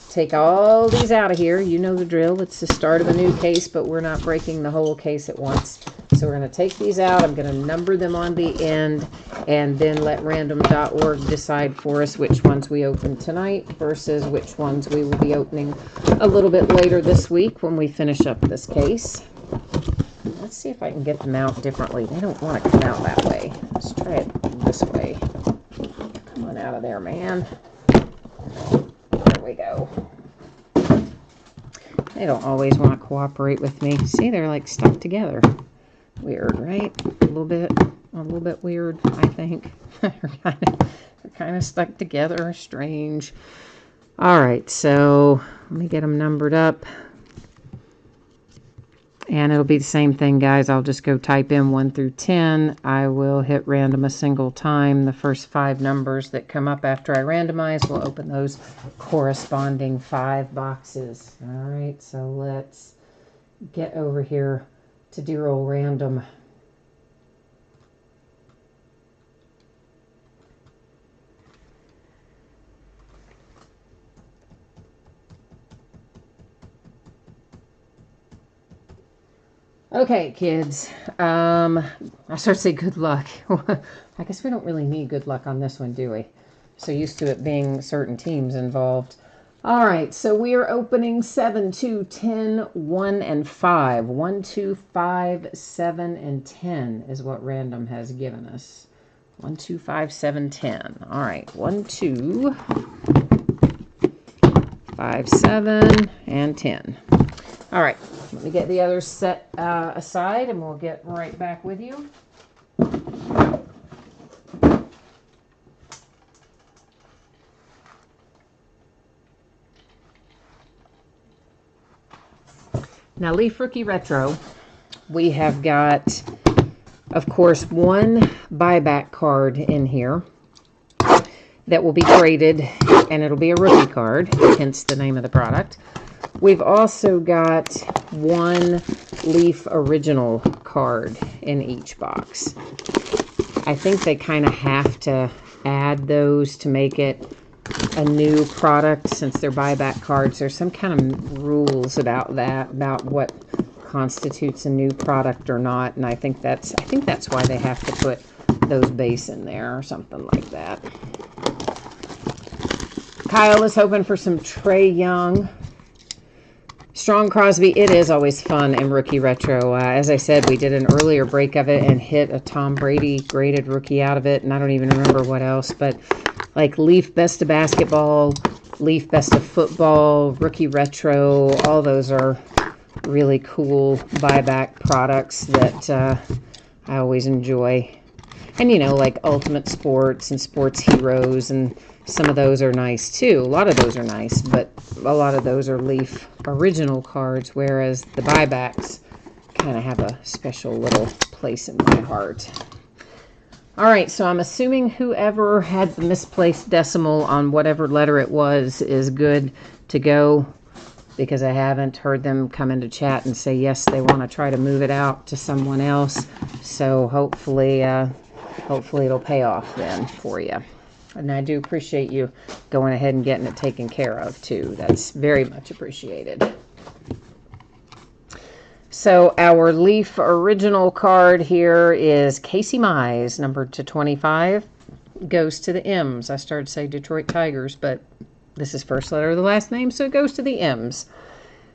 take all these out of here. You know the drill. It's the start of a new case, but we're not breaking the whole case at once. So we're going to take these out. I'm going to number them on the end and then let random.org decide for us which ones we open tonight versus which ones we will be opening a little bit later this week when we finish up this case. Let's see if I can get them out differently. They don't want to come out that way. Let's try it this way. Come on out of there, man. There we go. They don't always want to cooperate with me. See, they're like stuck together. Weird, right? A little bit weird, I think. They're kind of stuck together. Strange. All right, so let me get them numbered up. And it'll be the same thing, guys. I'll just go type in 1 through 10. I will hit random a single time. The first 5 numbers that come up after I randomize, we'll open those corresponding 5 boxes. All right, so let's get over here to dear old random. Okay, kids. I start to say good luck. I guess we don't really need good luck on this one, do we? So used to it being certain teams involved. All right, so we are opening 7, 2, 10, 1, and 5. 1, 2, 5, 7, and 10 is what random has given us. 1, 2, 5, 7, 10. All right, 1, 2, 5, 7, and 10. All right, let me get the others set aside and we'll get right back with you. Now, Leaf Rookie Retro, we have got, of course, one buyback card in here that will be graded, and it'll be a rookie card, hence the name of the product. We've also got one Leaf Original card in each box. I think they kind of have to add those to make it a new product since they're buyback cards. There's some kind of rules about that, about what constitutes a new product or not, and I think that's why they have to put those base in there or something like that. Kyle is hoping for some Trae Young. Strong Crosby, it is always fun in Rookie Retro. As I said, we did an earlier break of it and hit a Tom Brady graded rookie out of it, and I don't even remember what else, but like Leaf Best of Basketball, Leaf Best of Football, Rookie Retro, all those are really cool buyback products that I always enjoy. And, you know, like Ultimate Sports and Sports Heroes, and some of those are nice too. A lot of those are nice, but a lot of those are Leaf Original cards, whereas the buybacks kind of have a special little place in my heart. All right, so I'm assuming whoever had the misplaced decimal on whatever letter it was is good to go, because I haven't heard them come into chat and say yes, they want to try to move it out to someone else. So hopefully it'll pay off then for you. And I do appreciate you going ahead and getting it taken care of too. That's very much appreciated. So our Leaf Original card here is Casey Mize, numbered to 25. Goes to the M's. I started to say Detroit Tigers, but this is first letter of the last name, so it goes to the M's.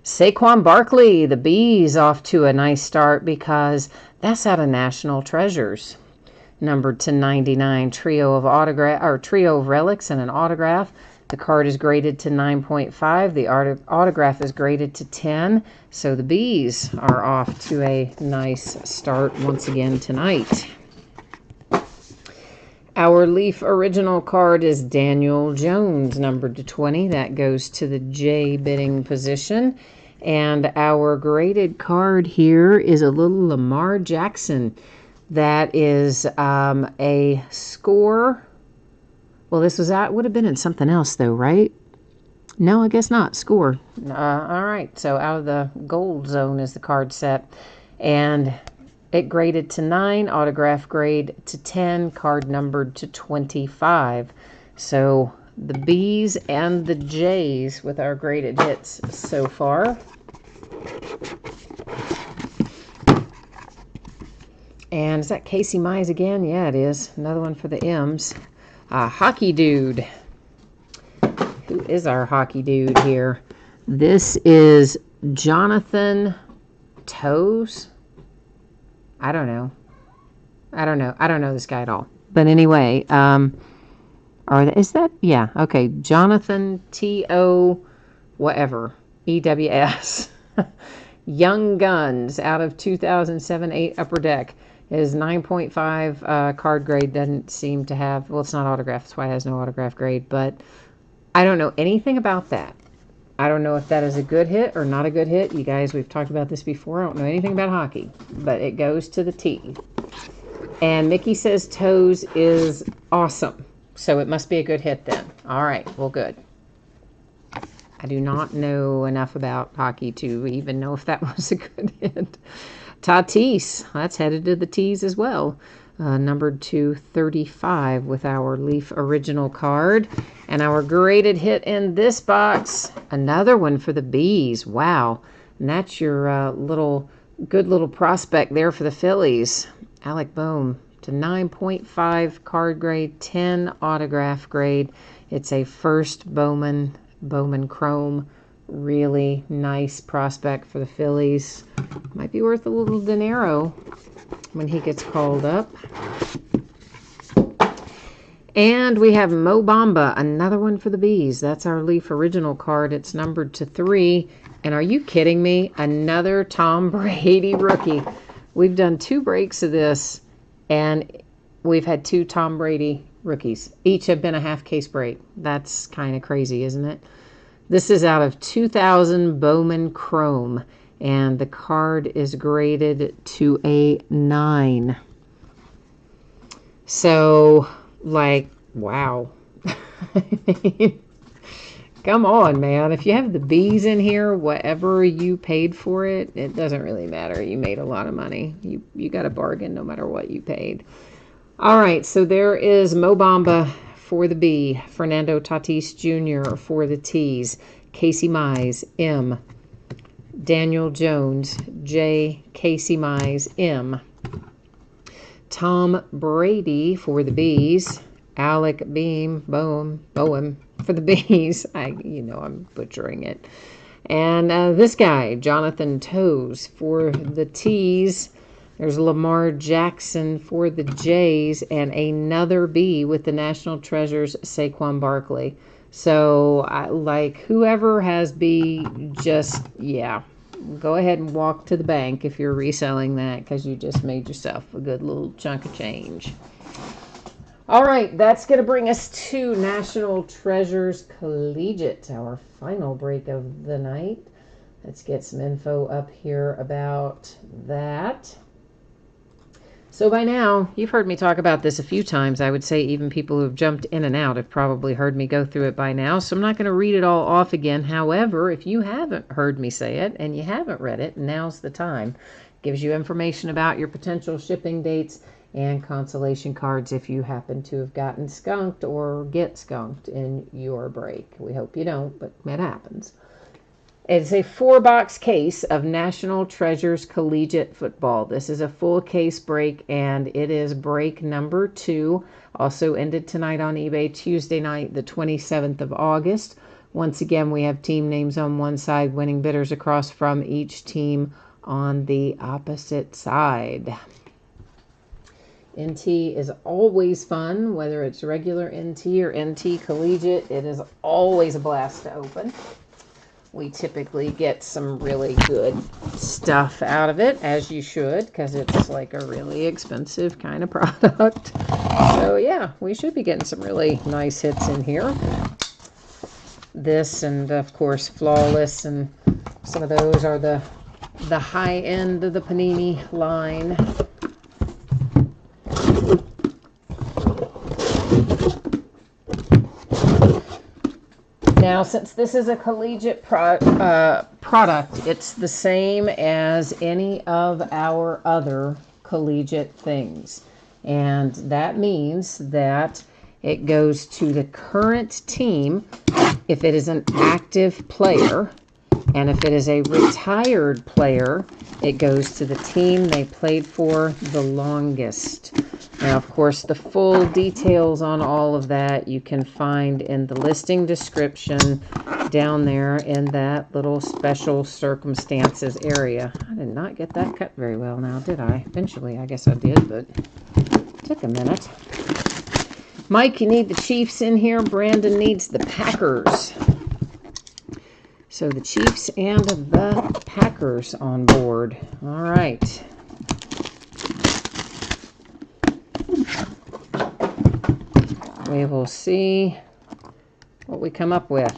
Saquon Barkley, the B's, off to a nice start because that's out of National Treasures. Numbered to 99, trio of relics and an autograph. The card is graded to 9.5. The autograph is graded to 10. So the B's are off to a nice start once again tonight. Our Leaf Original card is Daniel Jones, numbered to 20. That goes to the J bidding position. And our graded card here is a little Lamar Jackson. That is a score. Well, this would have been in something else, though, right? No, I guess not. Score. All right. So out of the gold zone is the card set. And it graded to 9, autograph grade to 10, card numbered to 25. So the B's and the J's with our graded hits so far. And is that Casey Mize again? Yeah, it is. Another one for the M's. Hockey Dude. Who is our Hockey Dude here? This is Jonathan Toews. I don't know this guy at all. But anyway, is that? Yeah, okay. Jonathan T.O. whatever. E.W.S. Young Guns out of 2007-8 Upper Deck. Is 9.5 card grade. Doesn't seem to have, well, it's not autographed, that's why it has no autograph grade, but I don't know anything about that. I don't know if that is a good hit or not a good hit. You guys, we've talked about this before. I don't know anything about hockey, but it goes to the T. And Mickey says Toes is awesome, so it must be a good hit then. All right, well, good. I do not know enough about hockey to even know if that was a good hit. Tatis, that's headed to the T's as well. Numbered to 35 with our Leaf Original card. And our graded hit in this box, another one for the B's. Wow. And that's your little Good little prospect there for the Phillies. Alec Bohm to 9.5 card grade, 10 autograph grade. It's a first Bowman Chrome. Really nice prospect for the Phillies. Might be worth a little dinero when he gets called up. And we have Mo Bamba, another one for the Bees. That's our Leaf Original card. It's numbered to 3. And are you kidding me? Another Tom Brady rookie. We've done 2 breaks of this, and we've had 2 Tom Brady rookies. Each have been a half case break. That's kind of crazy, isn't it? This is out of 2000 Bowman Chrome, and the card is graded to a 9. So, like, wow. Come on, man. If you have the Bees in here, whatever you paid for it, it doesn't really matter. You made a lot of money. You got a bargain no matter what you paid. All right, so there is Mo Bamba for the B, Fernando Tatis Jr. for the T's, Casey Mize, M, Daniel Jones, J, Casey Mize, M, Tom Brady for the B's, Alec Bohm for the B's. I'm butchering it. And this guy, Jonathan Toews for the T's. There's Lamar Jackson for the J's, and another B with the National Treasures, Saquon Barkley. So, whoever has B, just, go ahead and walk to the bank if you're reselling that, because you just made yourself a good little chunk of change. All right, that's going to bring us to National Treasures Collegiate, our final break of the night. Let's get some info up here about that. So by now, you've heard me talk about this a few times. I would say even people who have jumped in and out have probably heard me go through it by now. So I'm not going to read it all off again. However, if you haven't heard me say it and you haven't read it, now's the time. It gives you information about your potential shipping dates and consolation cards if you happen to have gotten skunked or get skunked in your break. We hope you don't, but that happens. It's a 4-box case of National Treasures Collegiate Football. This is a full case break, and it is break number 2. Also ended tonight on eBay, Tuesday night, the 27th of August. Once again, we have team names on one side, winning bidders across from each team on the opposite side. NT is always fun, whether it's regular NT or NT Collegiate. It is always a blast to open. We typically get some really good stuff out of it, as you should, because it's like a really expensive kind of product. So yeah, we should be getting some really nice hits in here. This, and of course Flawless, and some of those are the high end of the Panini line. Now, since this is a collegiate product, it's the same as any of our other collegiate things. And that means that it goes to the current team if it is an active player. And if it is a retired player, it goes to the team they played for the longest. Now, of course, the full details on all of that you can find in the listing description down there in that little special circumstances area. I did not get that cut very well now, did I? Eventually, I guess I did, but it took a minute. Mike, you need the Chiefs in here. Brandon needs the Packers. So the Chiefs and the Packers on board. All right. We will see what we come up with.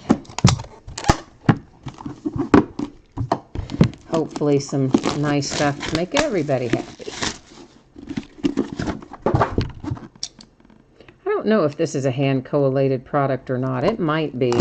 Hopefully some nice stuff to make everybody happy. I don't know if this is a hand collated product or not. It might be.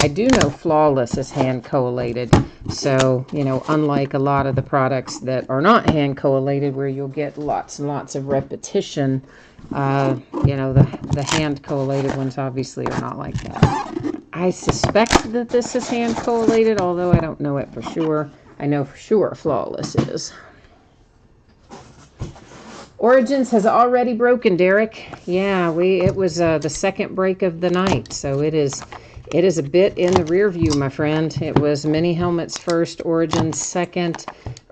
I do know Flawless is hand collated. So, unlike a lot of the products that are not hand collated where you'll get lots and lots of repetition, the hand collated ones obviously are not like that. I suspect that this is hand collated, although I don't know it for sure. I know for sure Flawless is. Origins has already broken, Derek. Yeah, it was the second break of the night, so it is a bit in the rear view, my friend. It was Mini Helmets first, Origins second,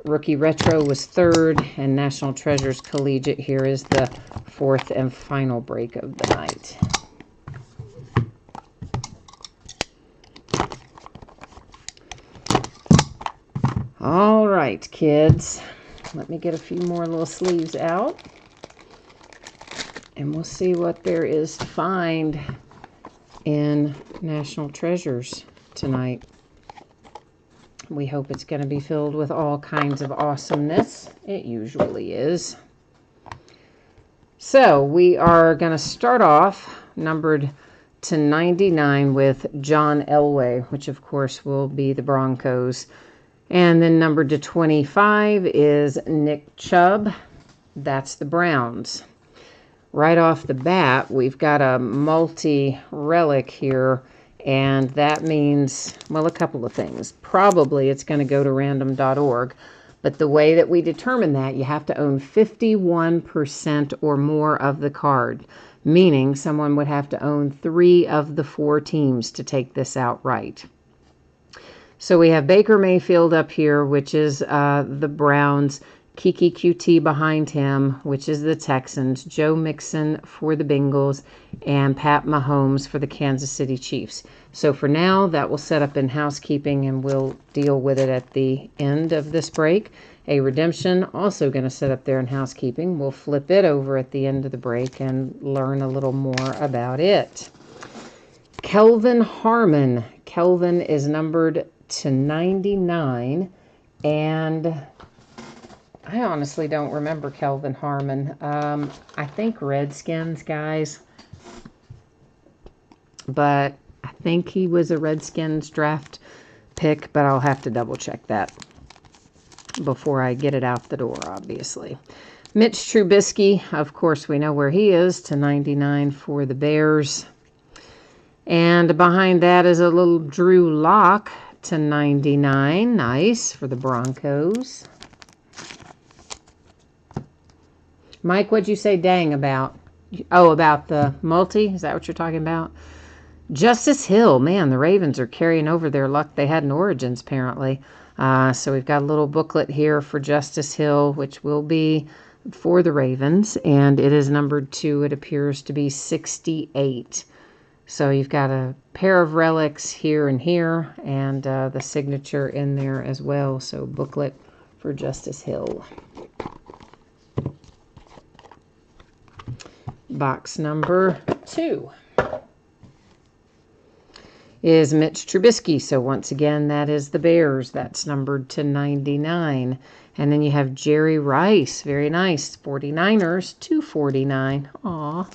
Rookie Retro was third, and National Treasures Collegiate here is the fourth and final break of the night. All right, kids. Let me get a few more little sleeves out. And we'll see what there is to find in National Treasures tonight. We hope it's going to be filled with all kinds of awesomeness. It usually is. So we are going to start off numbered to 99 with John Elway, which of course will be the Broncos. And then numbered to 25 is Nick Chubb. That's the Browns. Right off the bat, we've got a multi-relic here, and that means, well, a couple of things. Probably it's going to go to random.org, but the way that we determine that, you have to own 51% or more of the card, meaning someone would have to own 3 of the 4 teams to take this outright. So we have Baker Mayfield up here, which is the Browns, Kiki QT behind him, which is the Texans, Joe Mixon for the Bengals, and Pat Mahomes for the Kansas City Chiefs. So for now, that will set up in housekeeping, and we'll deal with it at the end of this break. A redemption, also going to set up there in housekeeping. We'll flip it over at the end of the break and learn a little more about it. Kelvin Harmon. Kelvin is numbered to 99, and I honestly don't remember Kelvin Harmon. I think Redskins, guys, but I think he was a Redskins draft pick, but I'll have to double check that before I get it out the door, obviously. Mitch Trubisky, of course, we know where he is, to 99 for the Bears. And behind that is a little Drew Lock to 99. Nice for the Broncos. Mike, what'd you say dang about? Oh, about the multi? Is that what you're talking about? Justice Hill. Man, the Ravens are carrying over their luck they had in Origins, apparently. So we've got a little booklet here for Justice Hill, which will be for the Ravens. And it is numbered to, it appears to be 68. So you've got a pair of relics here, and the signature in there as well. So booklet for Justice Hill. Box number 2 is Mitch Trubisky. So once again, that is the Bears. That's numbered to 99. And then you have Jerry Rice. Very nice. 49ers, 249. Aw.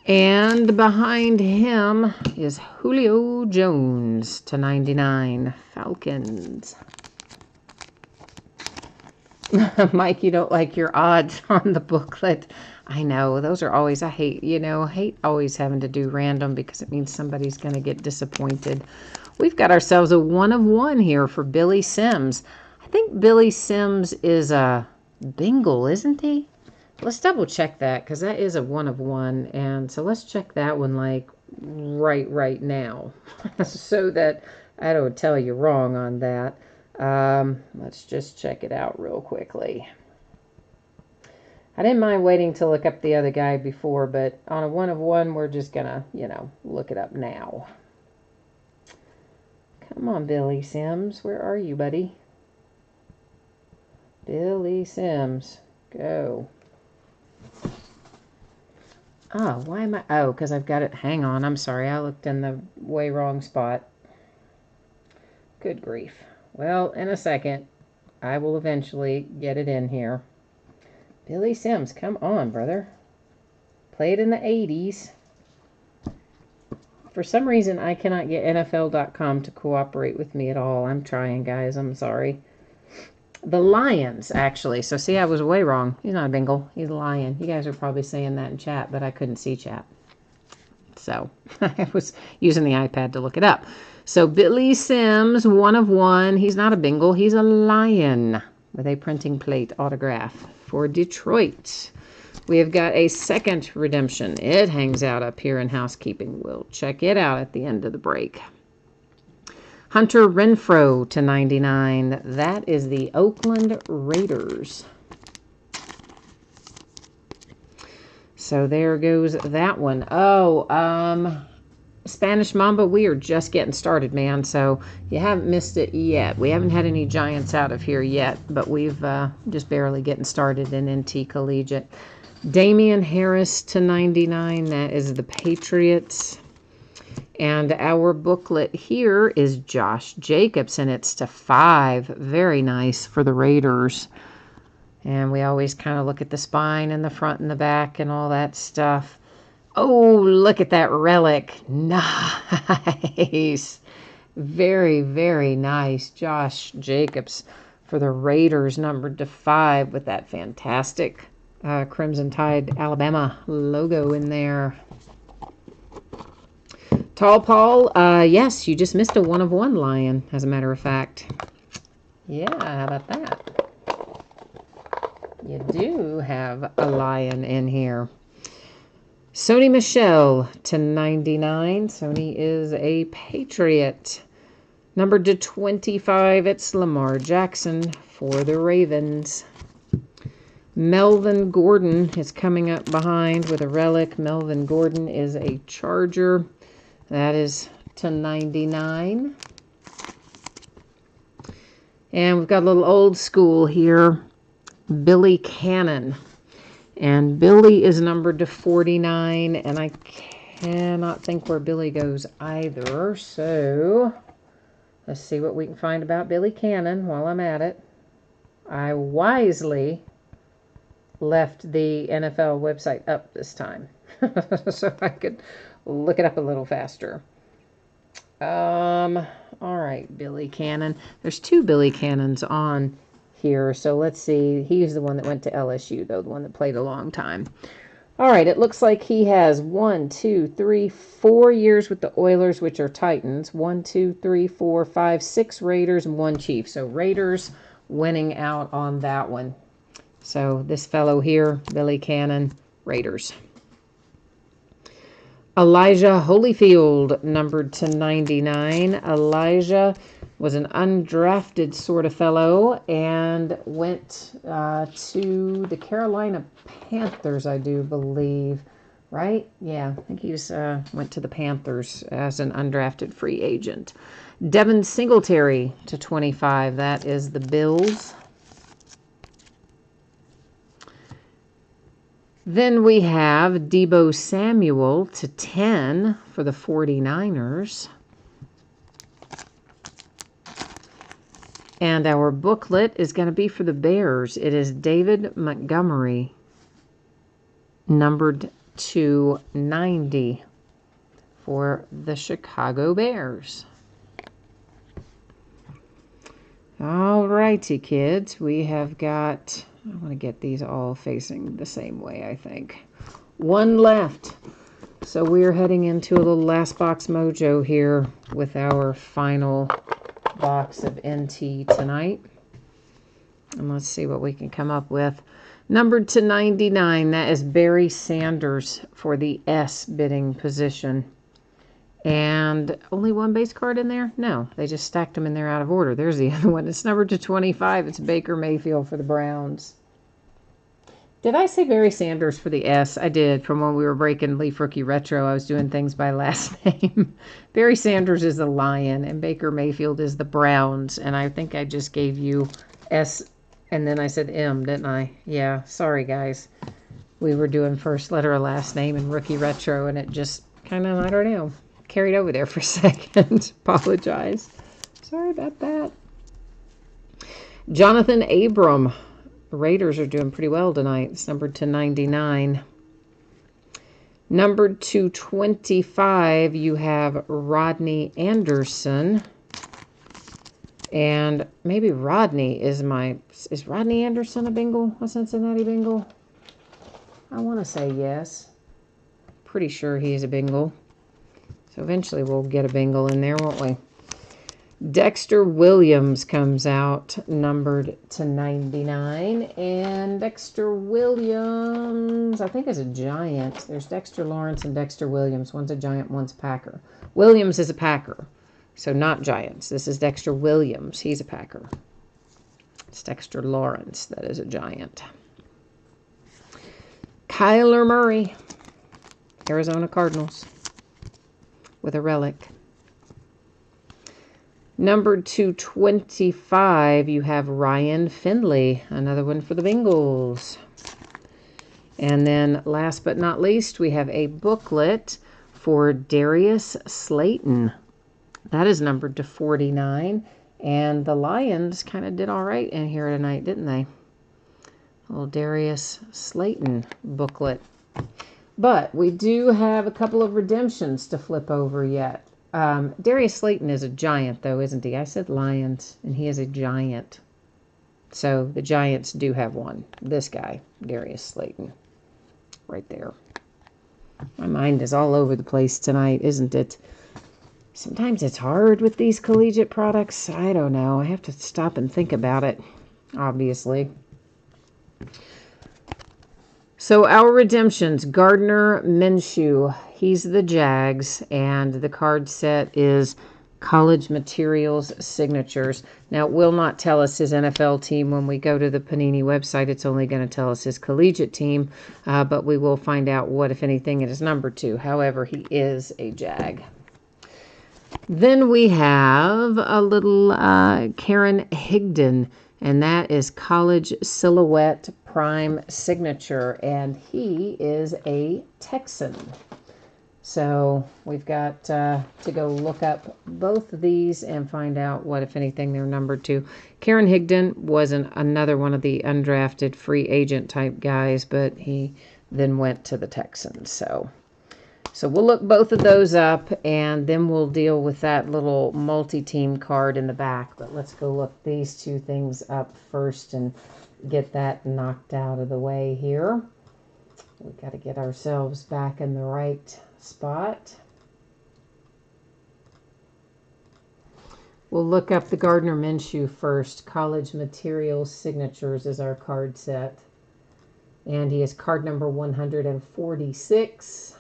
And behind him is Julio Jones to 99. Falcons. Mike, you don't like your odds on the booklet. I know. Those are always, I hate always having to do random because it means somebody's going to get disappointed. We've got ourselves a 1 of 1 here for Billy Sims. I think Billy Sims is a Bengal, isn't he? Let's double check that because that is a 1 of 1. And so let's check that one like right now so that I don't tell you wrong on that. Let's just check it out real quickly. I didn't mind waiting to look up the other guy before, but on a 1 of 1, we're just gonna, look it up now. Come on, Billy Sims. Where are you, buddy? Billy Sims. Go. Oh, why am I? Oh, because I've got it. Hang on. I'm sorry. I looked in the way wrong spot. Good grief. Well, in a second, I will eventually get it in here. Billy Sims, come on, brother. Played in the 80s. For some reason, I cannot get NFL.com to cooperate with me at all. I'm trying, guys. I'm sorry. The Lions, actually. So, see, I was way wrong. He's not a Bengal. He's a Lion. You guys are probably saying that in chat, but I couldn't see chat. So, I was using the iPad to look it up. So, Billy Sims, 1 of 1. He's not a Bengal. He's a Lion with a printing plate autograph for Detroit. We have got a second redemption. It hangs out up here in housekeeping. We'll check it out at the end of the break. Hunter Renfrow to 99. That is the Oakland Raiders. So there goes that one. Oh, Spanish Mamba, we are just getting started, man. So you haven't missed it yet. We haven't had any Giants out of here yet, but we've just barely getting started in NT Collegiate. Damian Harris to 99. That is the Patriots. And our booklet here is Josh Jacobs, and it's to 5. Very nice for the Raiders. And we always kind of look at the spine and the front and the back and all that stuff. Oh, look at that relic. Nice. Very, very nice. Josh Jacobs for the Raiders, numbered to 5 with that fantastic Crimson Tide Alabama logo in there. Tall Paul, yes, you just missed a 1 of 1 lion, as a matter of fact. Yeah, how about that? You do have a lion in here. Sony Michel to 99. Sony is a Patriot. Numbered to 25, it's Lamar Jackson for the Ravens. Melvin Gordon is coming up behind with a relic. Melvin Gordon is a Charger. That is to 99. And we've got a little old school here. Billy Cannon. And Billy is numbered to 49. And I cannot think where Billy goes either. So let's see what we can find about Billy Cannon while I'm at it. I wisely left the NFL website up this time so I could look it up a little faster. All right, Billy Cannon. There's 2 Billy Cannons on here, so let's see. He's the one that went to LSU, though, the one that played a long time. All right, it looks like he has 1, 2, 3, 4 years with the Oilers, which are Titans. 1, 2, 3, 4, 5, 6 Raiders, and 1 Chief. So Raiders winning out on that one. So this fellow here, Billy Cannon, Raiders. Elijah Holyfield, numbered to 99. Elijah was an undrafted sort of fellow and went to the Carolina Panthers, I do believe. Right? Yeah, I think he went to the Panthers as an undrafted free agent. Devin Singletary to 25. That is the Bills. Then we have Deebo Samuel to 10 for the 49ers. And our booklet is going to be for the Bears. It is David Montgomery, numbered to 90 for the Chicago Bears. All righty, kids. We have got... I want to get these all facing the same way, I think. 1 left. So we're heading into a little last box mojo here with our final box of NT tonight. And let's see what we can come up with. Numbered to 99, that is Barry Sanders for the S bidding position. And only 1 base card in there? No, they just stacked them in there out of order. There's the other one. It's numbered to 25. It's Baker Mayfield for the Browns. Did I say Barry Sanders for the S? I did. From when we were breaking Leaf Rookie Retro, I was doing things by last name. Barry Sanders is the Lion, and Baker Mayfield is the Browns. And I think I just gave you S, and then I said M, didn't I? Yeah, sorry, guys. We were doing first letter of last name in Rookie Retro, and it just kind of, I don't know, carried over there for a second. Apologize. Sorry about that. Jonathan Abram. The Raiders are doing pretty well tonight. It's numbered to 99. Numbered to 25, you have Rodney Anderson. And maybe Rodney is is Rodney Anderson a Bengal? A Cincinnati Bengal? I want to say yes. Pretty sure he's a Bengal. So eventually we'll get a Bengal in there, won't we? Dexter Williams comes out numbered to 99. And Dexter Williams, I think, is a Giant. There's Dexter Lawrence and Dexter Williams. One's a Giant, one's a Packer. Williams is a Packer, so not Giants. This is Dexter Williams. He's a Packer. It's Dexter Lawrence that is a Giant. Kyler Murray, Arizona Cardinals, with a relic. Number 225, you have Ryan Finley, another one for the Bengals. And then last but not least, we have a booklet for Darius Slayton. That is numbered to 49. And the Lions kind of did all right in here tonight, didn't they? A little Darius Slayton booklet. But we do have a couple of redemptions to flip over yet. Darius Slayton is a Giant, though, isn't he? I said Lions, and he is a Giant. So the Giants do have one. This guy, Darius Slayton, right there. My mind is all over the place tonight, isn't it? Sometimes it's hard with these collegiate products. I don't know. I have to stop and think about it, obviously. So our redemptions, Gardner Minshew, he's the Jags, and the card set is College Materials Signatures. Now, it will not tell us his NFL team when we go to the Panini website. It's only going to tell us his collegiate team, but we will find out what, if anything, it is numbered to. However, he is a Jag. Then we have a little Karen Higdon, and that is College Silhouette Prime Signature, and he is a Texan. So we've got to go look up both of these and find out what, if anything, they're numbered to. Karen Higdon was another one of the undrafted free agent type guys, but he then went to the Texans. So we'll look both of those up, and then we'll deal with that little multi-team card in the back. But let's go look these two things up first and get that knocked out of the way here. We've got to get ourselves back in the right spot. We'll look up the Gardner Minshew first. College Materials Signatures is our card set. And he is card number 146.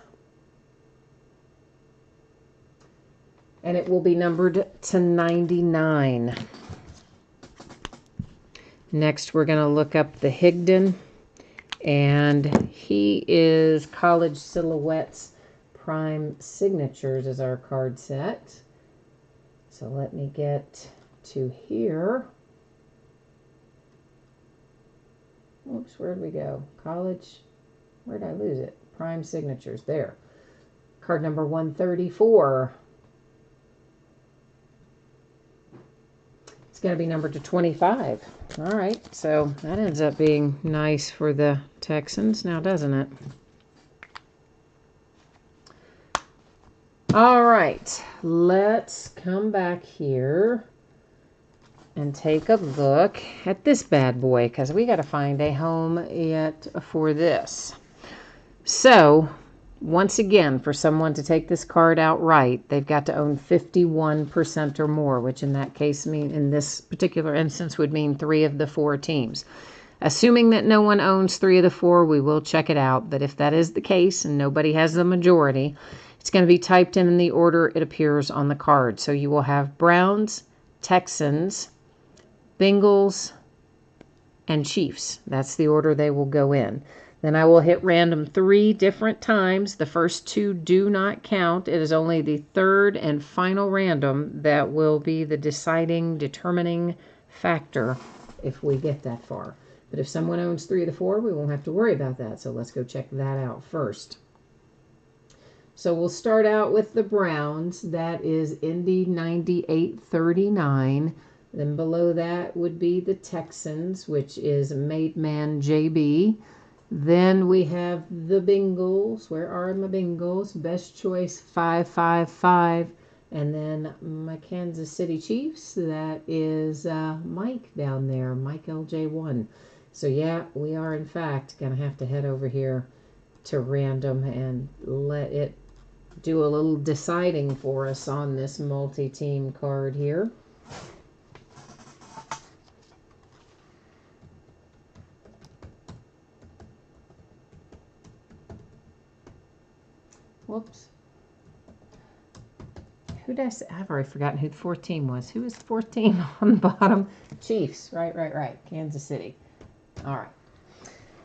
And it will be numbered to 99. Next, we're going to look up the Higdon. And he is College Silhouettes Prime Signatures is our card set. So let me get to here. Oops, where'd we go? College, where'd I lose it? Prime Signatures, there. Card number 134. It's going to be numbered to 25. All right, so that ends up being nice for the Texans now, doesn't it? All right, let's come back here and take a look at this bad boy, because we got to find a home yet for this. So, once again, for someone to take this card outright, they've got to own 51% or more, which in that case, in this particular instance, would mean 3 of the 4 teams. Assuming that no one owns 3 of the 4, we will check it out. But if that is the case and nobody has the majority, it's going to be typed in the order it appears on the card. So you will have Browns, Texans, Bengals, and Chiefs. That's the order they will go in. Then I will hit random 3 different times. The first 2 do not count. It is only the third and final random that will be the determining factor if we get that far. But if someone owns 3 of the 4, we won't have to worry about that. So let's go check that out first. So we'll start out with the Browns. That is Indy 9839. Then below that would be the Texans, which is Made Man JB. Then we have the Bengals. Where are my Bengals? Best Choice 555. And then my Kansas City Chiefs. That is Mike down there, Mike LJ1. So yeah, we are in fact going to have to head over here to random and let it do a little deciding for us on this multi-team card here. Whoops. Who did I say? I've already forgotten who the fourth team was. Who was the fourth team on the bottom? Chiefs. Right. Kansas City. All right.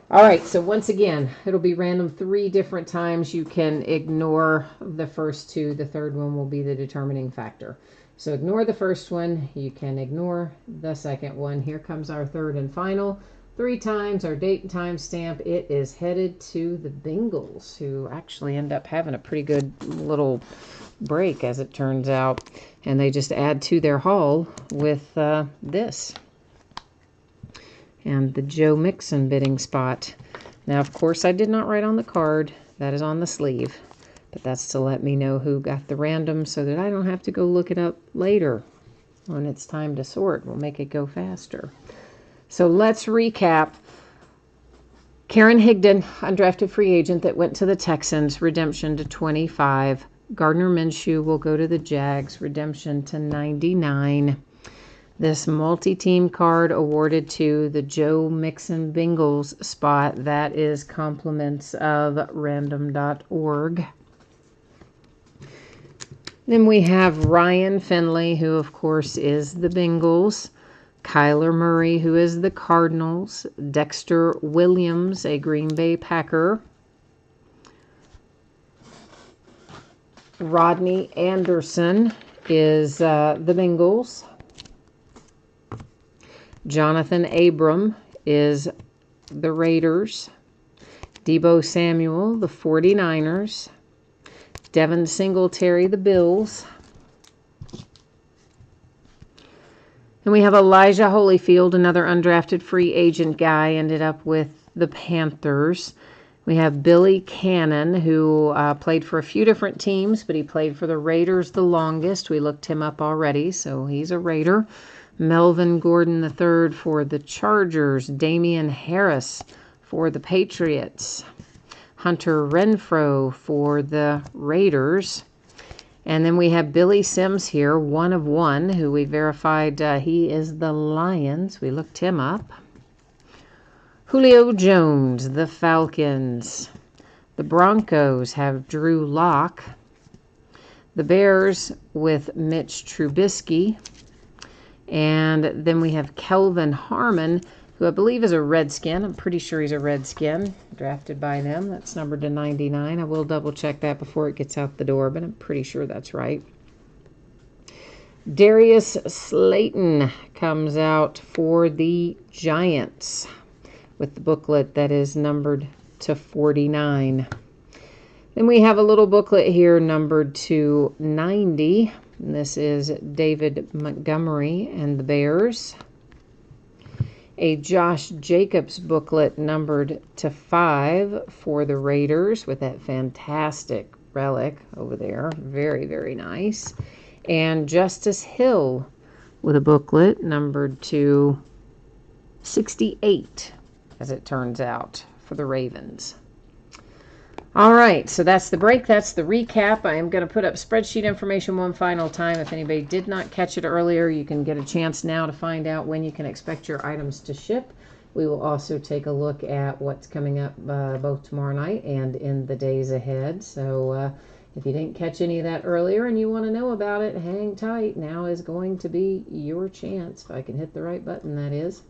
All right, so once again, it'll be random 3 different times. You can ignore the first 2. The third one will be the determining factor. So ignore the first one. You can ignore the second one. Here comes our third and final. 3 times, our date and time stamp. It is headed to the Bengals, who actually end up having a pretty good little break, as it turns out. And they just add to their haul with this. And the Joe Mixon bidding spot. Now, of course, I did not write on the card. That is on the sleeve. But that's to let me know who got the random so that I don't have to go look it up later when it's time to sort. We'll make it go faster. So let's recap. Karen Higdon, undrafted free agent that went to the Texans, redemption to 25. Gardner Minshew will go to the Jags, redemption to 99. This multi-team card awarded to the Joe Mixon Bengals spot. That is compliments of random.org. Then we have Ryan Finley, who of course is the Bengals. Kyler Murray, who is the Cardinals. Dexter Williams, a Green Bay Packer. Rodney Anderson is the Bengals. Jonathan Abram is the Raiders. Deebo Samuel, the 49ers. Devin Singletary, the Bills. And we have Elijah Holyfield, another undrafted free agent guy, ended up with the Panthers. We have Billy Cannon, who played for a few different teams, but he played for the Raiders the longest. We looked him up already, so he's a Raider. Melvin Gordon III for the Chargers. Damian Harris for the Patriots. Hunter Renfrow for the Raiders. And then we have Billy Sims here, 1 of 1, who we verified he is the Lions. We looked him up. Julio Jones, the Falcons. The Broncos have Drew Lock. The Bears with Mitch Trubisky. And then we have Kelvin Harmon, who I believe is a Redskin. I'm pretty sure he's a Redskin, drafted by them. That's numbered to 99. I will double check that before it gets out the door, but I'm pretty sure that's right. Darius Slayton comes out for the Giants with the booklet that is numbered to 49. Then we have a little booklet here numbered to 90. And this is David Montgomery and the Bears. A Josh Jacobs booklet numbered to 5 for the Raiders with that fantastic relic over there. Very, very nice. And Justice Hill with a booklet numbered to 68, as it turns out, for the Ravens. All right, so that's the break. That's the recap. I am going to put up spreadsheet information one final time. If anybody did not catch it earlier, you can get a chance now to find out when you can expect your items to ship. We will also take a look at what's coming up both tomorrow night and in the days ahead. So if you didn't catch any of that earlier and you want to know about it, hang tight. Now is going to be your chance. If I can hit the right button, that is.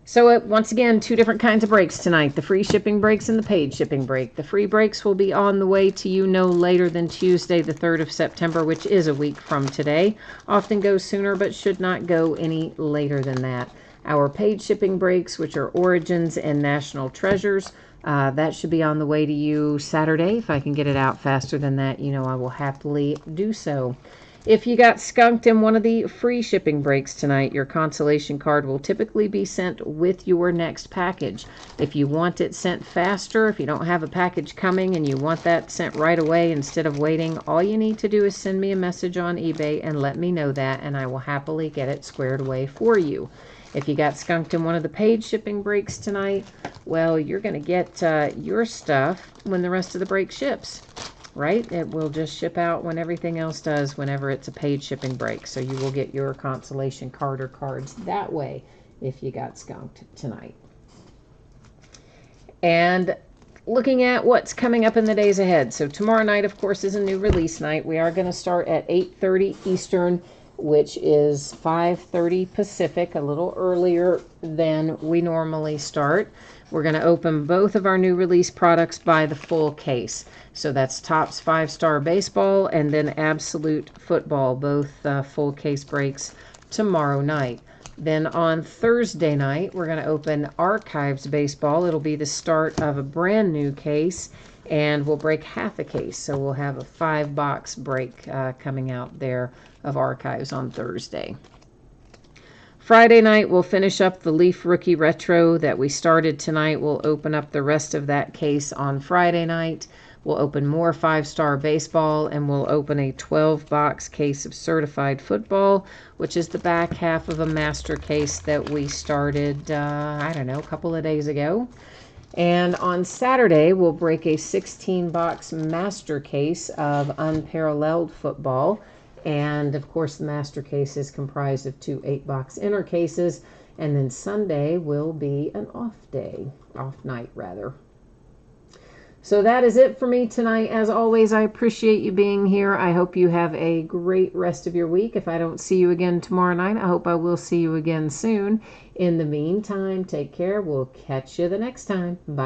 So once again, 2 different kinds of breaks tonight, the free shipping breaks and the paid shipping break. The free breaks will be on the way to you no later than Tuesday, the 3rd of September, which is a week from today. Often goes sooner, but should not go any later than that. Our paid shipping breaks, which are Origins and National Treasures, that should be on the way to you Saturday. If I can get it out faster than that, you know I will happily do so. If you got skunked in one of the free shipping breaks tonight, your consolation card will typically be sent with your next package. If you want it sent faster, if you don't have a package coming and you want that sent right away instead of waiting, all you need to do is send me a message on eBay and let me know that, and I will happily get it squared away for you. If you got skunked in one of the paid shipping breaks tonight, well, you're going to get your stuff when the rest of the break ships. right? It will just ship out when everything else does, whenever it's a paid shipping break. So you will get your consolation card or cards that way if you got skunked tonight. And looking at what's coming up in the days ahead. So tomorrow night, of course, is a new release night. We are going to start at 8:30 Eastern, which is 5:30 Pacific, a little earlier than we normally start. We're going to open both of our new release products by the full case. So that's Topps 5-Star Baseball and then Absolute Football, both full case breaks tomorrow night. Then on Thursday night, we're going to open Archives Baseball. It'll be the start of a brand new case, and we'll break half a case. So we'll have a 5-box break coming out there of Archives on Thursday. Friday night, we'll finish up the Leaf Rookie Retro that we started tonight. We'll open up the rest of that case on Friday night. We'll open more 5-Star Baseball, and we'll open a 12-box case of Certified Football, which is the back half of a master case that we started, I don't know, a couple of days ago. And on Saturday, we'll break a 16-box master case of Unparalleled Football. And, of course, the master case is comprised of 2 8-box inner cases. And then Sunday will be an off night, rather. So that is it for me tonight. As always, I appreciate you being here. I hope you have a great rest of your week. If I don't see you again tomorrow night, I hope I will see you again soon. In the meantime, take care. We'll catch you the next time. Bye.